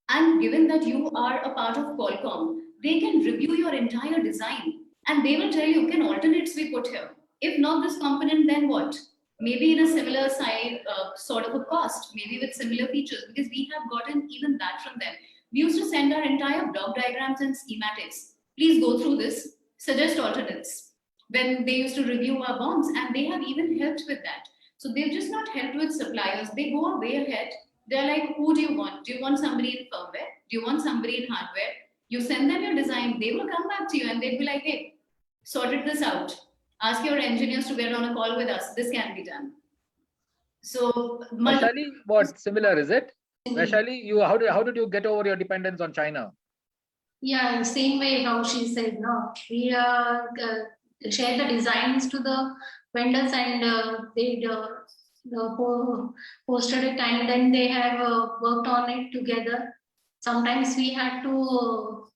And given that you are a part of Qualcomm, they can review your entire design and they will tell you, can alternates be put here? If not this component, then what? Maybe in a similar side, sort of a cost, maybe with similar features, because we have gotten even that from them. We used to send our entire block diagrams and schematics. Please go through this, suggest alternates. When they used to review our bonds, and they have even helped with that. So they've just not helped with suppliers. They go way ahead. They're like, who do you want? Do you want somebody in firmware? Do you want somebody in hardware? You send them your design, they will come back to you and they'll be like, hey, sorted this out. Ask your engineers to get on a call with us. This can be done. So, Vaishali, what similar is it? Vaishali, how did you get over your dependence on China? Yeah, same way how she said, no, we share the designs to the vendors and they posted it and then they have worked on it together. Sometimes we had to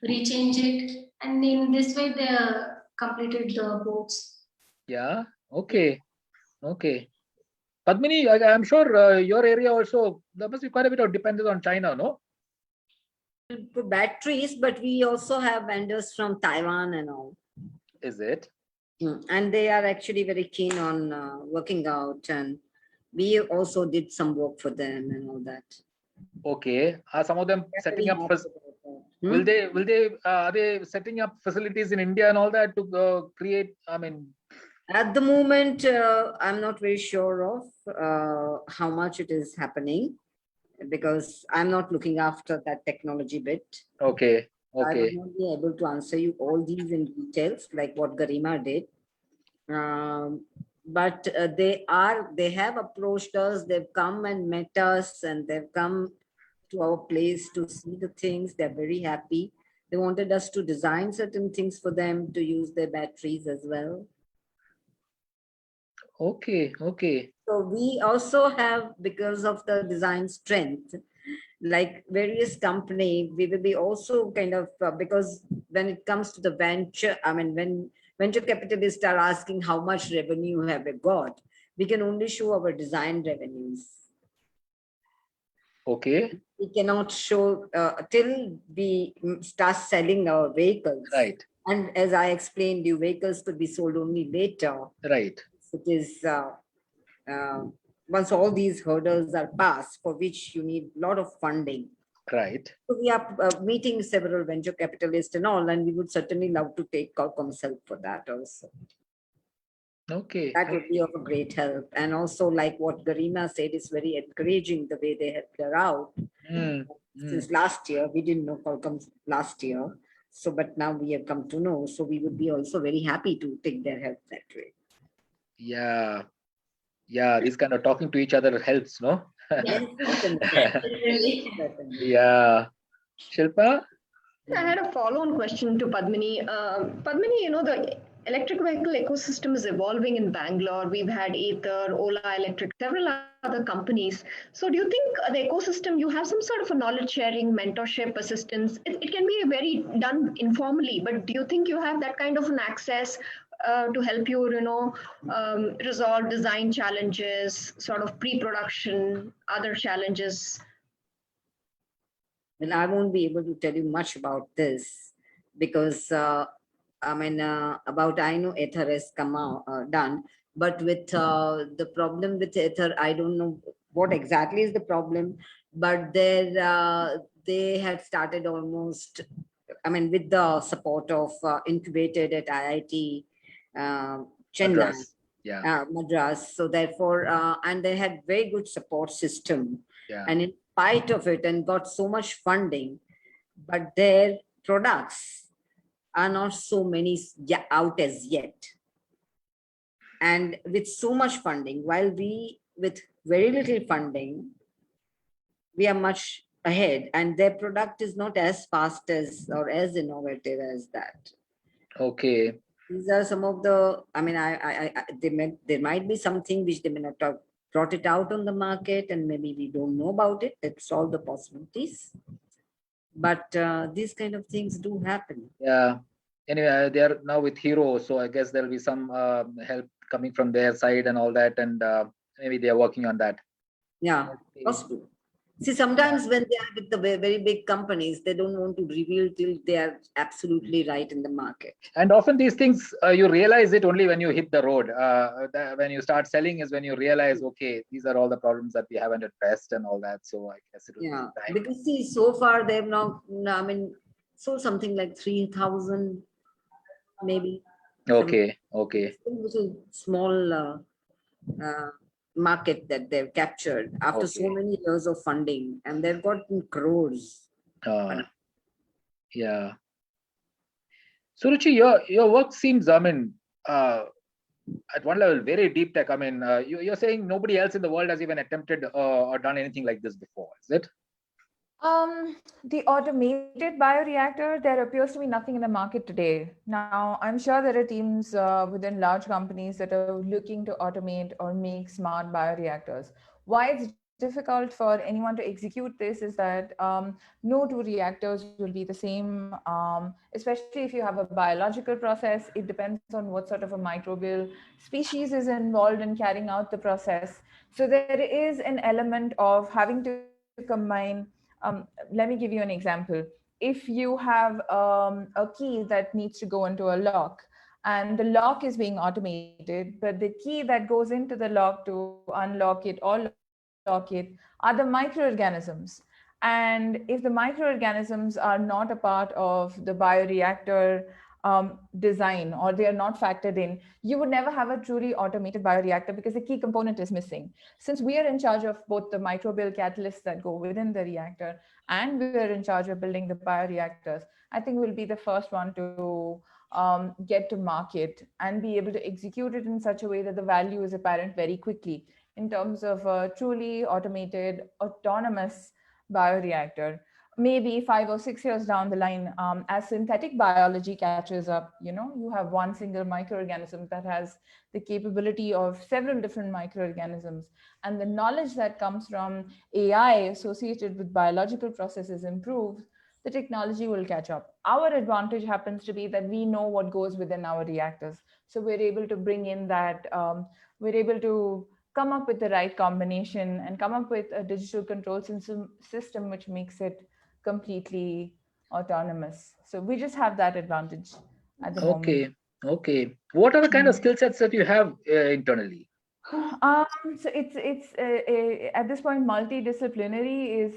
rechange it, and in this way they completed the boards. Yeah, okay. Padmini, I'm sure your area also, there must be quite a bit of dependence on China, no? For batteries, but we also have vendors from Taiwan and all. Is it? And they are actually very keen on working out, and we also did some work for them and all that. Okay. Are some of them setting up? Will they? Are they setting up facilities in India and all that to create? I mean, at the moment, I'm not very sure of how much it is happening, because I'm not looking after that technology bit. Okay. I will not be able to answer you all these in details like what Garima did. But they have approached us, they've come and met us, and they've come to our place to see the things. They're very happy. They wanted us to design certain things for them to use their batteries as well. Okay. So we also have, because of the design strength, like various company, we will be also kind of, because when it comes to the venture, I mean, when venture capitalists are asking how much revenue have we got, we can only show our design revenues. Okay. We cannot show till we start selling our vehicles. Right. And as I explained, you vehicles could be sold only later. Right. It is once all these hurdles are passed, for which you need a lot of funding. Right. So we are meeting several venture capitalists and all, and we would certainly love to take Qualcomm's help for that also. Okay. That would be of a great help. And also, like what Garima said, is very encouraging the way they helped her out. Since last year, we didn't know Qualcomm last year. So, but now we have come to know. So we would be also very happy to take their help that way. Yeah. This kind of talking to each other helps, no? Yeah. Shilpa? I had a follow-on question to Padmini. Padmini, the electric vehicle ecosystem is evolving in Bangalore. We've had Ather, Ola Electric, several other companies. So do you think the ecosystem, you have some sort of a knowledge sharing, mentorship, assistance? It can be very done informally, but do you think you have that kind of an access to help you, resolve design challenges, sort of pre-production, other challenges? Well, I won't be able to tell you much about this because I know Ether has come out done, but with the problem with Ether, I don't know what exactly is the problem, but they had started almost, with the support of incubated at IIT Chennai, Madras. So therefore, and they had very good support system. And in spite of it, and got so much funding, but their products are not so many out as yet. And with so much funding, while we, with very little funding, we are much ahead, and their product is not as fast as or as innovative as that. Okay. These are some of the, I mean, there might be something which they may not have brought it out on the market, and maybe we don't know about it. That's all the possibilities. But these kind of things do happen. Yeah. Anyway, they are now with Hero, so I guess there'll be some help coming from their side and all that, and maybe they are working on that. Yeah, Okay. possible. See, sometimes when they are with the very big companies, they don't want to reveal till they are absolutely right in the market. And often these things, you realize it only when you hit the road. When you start selling is when you realize, okay, these are all the problems that we haven't addressed and all that. So I guess it will be time. Because see, so far they've now, I mean, sold something like 3,000, maybe. Okay, okay. It's a small market that they've captured after so many years of funding, and they've gotten crores. Yeah. Suruchi, your work seems, I mean, at one level, very deep tech. I mean, you're saying nobody else in the world has even attempted or done anything like this before, is it? The automated bioreactor, there appears to be nothing in the market today. Now, I'm sure there are teams within large companies that are looking to automate or make smart bioreactors. Why it's difficult for anyone to execute this is that no two reactors will be the same, especially if you have a biological process. It depends on what sort of a microbial species is involved in carrying out the process. So there is an element of having to combine. Let me give you an example. If you have a key that needs to go into a lock, and the lock is being automated, but the key that goes into the lock to unlock it or lock it are the microorganisms. And if the microorganisms are not a part of the bioreactor design, or they are not factored in, you would never have a truly automated bioreactor because the key component is missing. Since we are in charge of both the microbial catalysts that go within the reactor, and we are in charge of building the bioreactors, I think we'll be the first one to get to market and be able to execute it in such a way that the value is apparent very quickly in terms of a truly automated, autonomous bioreactor. Maybe 5 or 6 years down the line, as synthetic biology catches up, you have one single microorganism that has the capability of several different microorganisms, and the knowledge that comes from AI associated with biological processes improves, the technology will catch up. Our advantage happens to be that we know what goes within our reactors. So we're able to bring in that, we're able to come up with the right combination and come up with a digital control system which makes it completely autonomous. So we just have that advantage at the moment. Okay. What are the kind of skill sets that you have internally? So it's at this point multidisciplinary is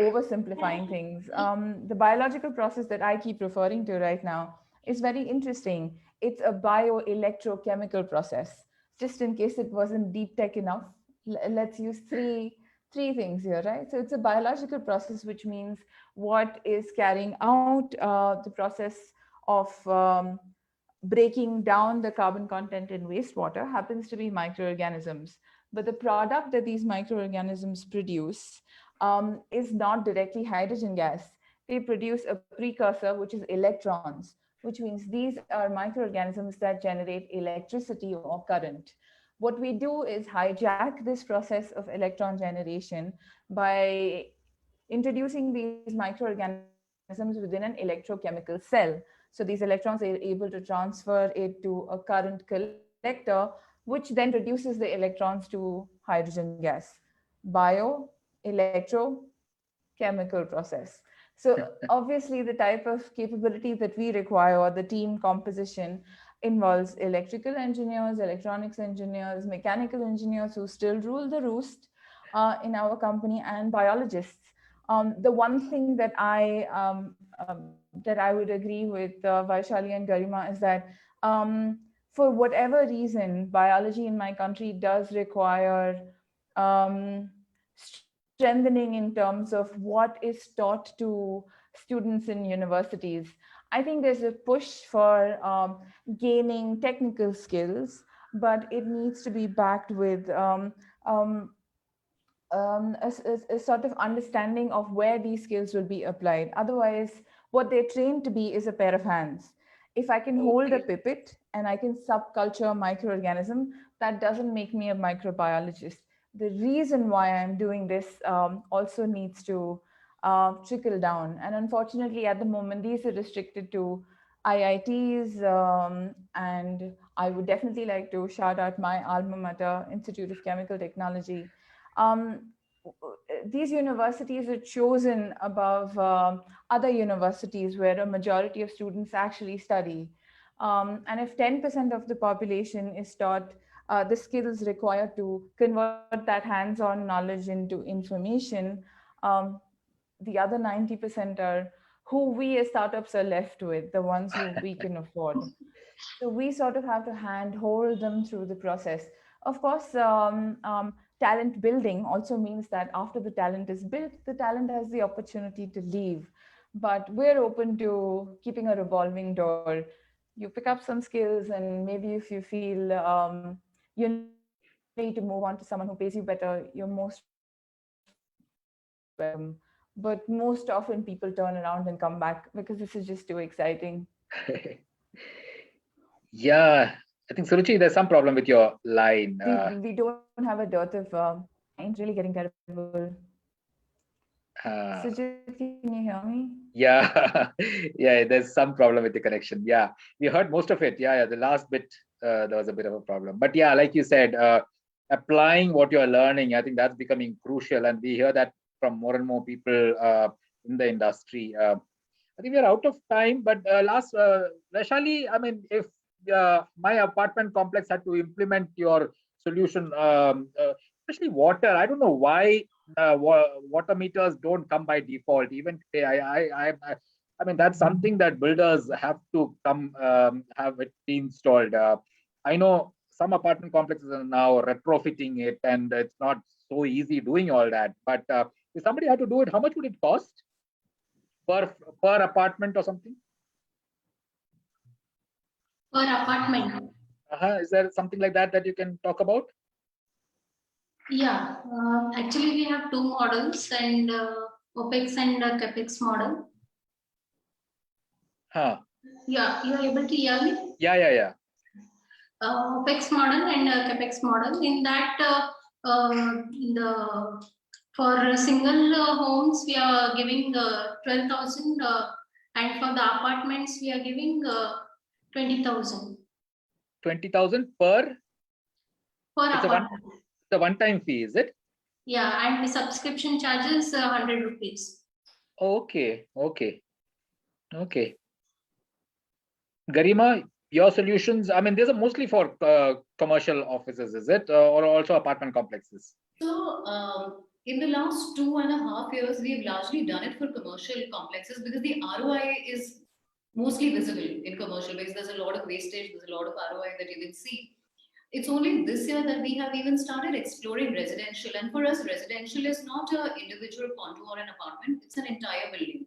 oversimplifying things. The biological process that I keep referring to right now is very interesting. It's a bioelectrochemical process. Just in case it wasn't deep tech enough, let's use three things here, right? So it's a biological process, which means what is carrying out the process of breaking down the carbon content in wastewater happens to be microorganisms. But the product that these microorganisms produce is not directly hydrogen gas. They produce a precursor, which is electrons, which means these are microorganisms that generate electricity or current. What we do is hijack this process of electron generation by introducing these microorganisms within an electrochemical cell. So these electrons are able to transfer it to a current collector, which then reduces the electrons to hydrogen gas. Bioelectrochemical process. So obviously the type of capability that we require, or the team composition, involves electrical engineers, electronics engineers, mechanical engineers who still rule the roost in our company, and biologists. The one thing that I would agree with Vaishali and Garima is that for whatever reason, biology in my country does require strengthening in terms of what is taught to students in universities. I think there's a push for gaining technical skills, but it needs to be backed with um, a sort of understanding of where these skills will be applied. Otherwise, what they're trained to be is a pair of hands. If I can hold a pipette and I can subculture a microorganism, that doesn't make me a microbiologist. The reason why I'm doing this also needs to trickle down. And unfortunately, at the moment, these are restricted to IITs, and I would definitely like to shout out my alma mater, Institute of Chemical Technology. Um, these universities are chosen above other universities where a majority of students actually study. And if 10% of the population is taught the skills required to convert that hands-on knowledge into information, the other 90% are who we as startups are left with, the ones who we can afford. So we sort of have to handhold them through the process. Of course, talent building also means that after the talent is built, the talent has the opportunity to leave. But we're open to keeping a revolving door. You pick up some skills, and maybe if you feel you need to move on to someone who pays you better, you're most welcome. But most often people turn around and come back because this is just too exciting. Yeah, I think Suruchi, there's some problem with your line. We don't have a dearth of clients really getting terrible. Sujit, can you hear me? Yeah, yeah, there's some problem with the connection. Yeah, we heard most of it. Yeah, the last bit, there was a bit of a problem. But yeah, like you said, applying what you're learning, I think that's becoming crucial. And we hear that from more and more people in the industry. I think we're out of time, but Vaishali, I mean, if my apartment complex had to implement your solution, especially water, I don't know why water meters don't come by default. Even today, I mean, that's something that builders have to come have it installed. I know some apartment complexes are now retrofitting it, and it's not so easy doing all that. But if somebody had to do it, how much would it cost per apartment or something? Per apartment. Is there something like that that you can talk about? Yeah, actually we have two models, and OPEX and CAPEX model. Yeah, you are able to hear me? Yeah. OPEX model and CAPEX model. In that, for single homes we are giving 12,000, and for the apartments we are giving 20,000. 20,000 per apartment. It's a one-time fee, is it? Yeah, and the subscription charges 100 rupees. Okay. Garima, your solutions, I mean, these are mostly for commercial offices, is it? Or also apartment complexes? So, in the last 2.5 years, we've largely done it for commercial complexes because the ROI is mostly visible in commercial because there's a lot of wastage, there's a lot of ROI that you can see. It's only this year that we have even started exploring residential. And for us, residential is not an individual condo or an apartment, it's an entire building.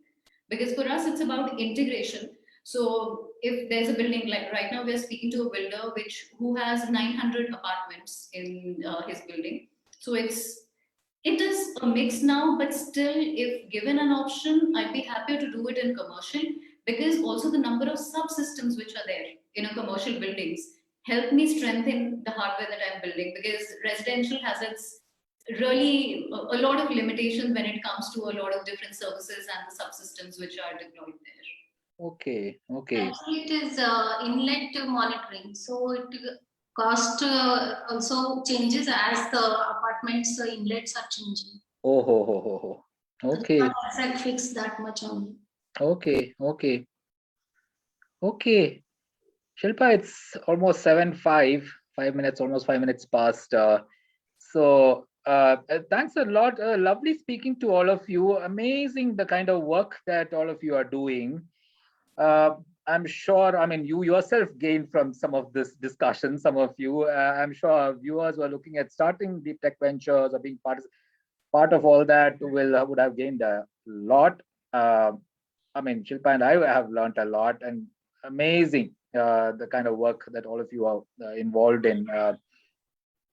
Because for us, it's about integration. So if there's a building, like right now, we're speaking to a builder who has 900 apartments in his building. So it is a mix now, but still, if given an option, I'd be happier to do it in commercial because also the number of subsystems which are there in a commercial buildings help me strengthen the hardware that I'm building because residential has its really a lot of limitations when it comes to a lot of different services and the subsystems which are deployed there. Okay. Actually, it is inlet monitoring. So it cost also changes as the apartments inlets are changing. Oh. Okay. So not exact fix that much only. Okay. Shilpa, it's almost 7:05, 5 minutes, almost 5 minutes past. So thanks a lot. Lovely speaking to all of you. Amazing the kind of work that all of you are doing. I'm sure, I mean, you yourself gained from some of this discussion, some of you. I'm sure our viewers who are looking at starting deep tech ventures or being part of all that would have gained a lot. I mean, Shilpa and I have learned a lot, and amazing the kind of work that all of you are involved in.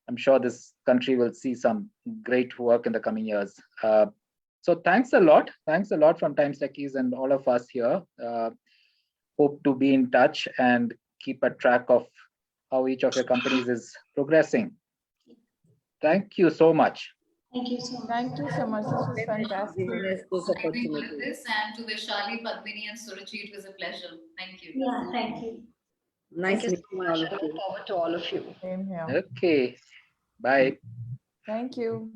I'm sure this country will see some great work in the coming years. So thanks a lot. Thanks a lot from Times Techies and all of us here. Hope to be in touch and keep a track of how each of your companies is progressing. Thank you so much. Thank you so much. Thank you so much. This was fantastic. Giving us this Agreeing opportunity. with this, and to Vaishali, Padmini, and Suruchi, it was a pleasure. Thank you. Yeah, thank you. Nice Thank you so meeting much. all I of look you. forward to all of you. Same here. Okay. Bye. Thank you.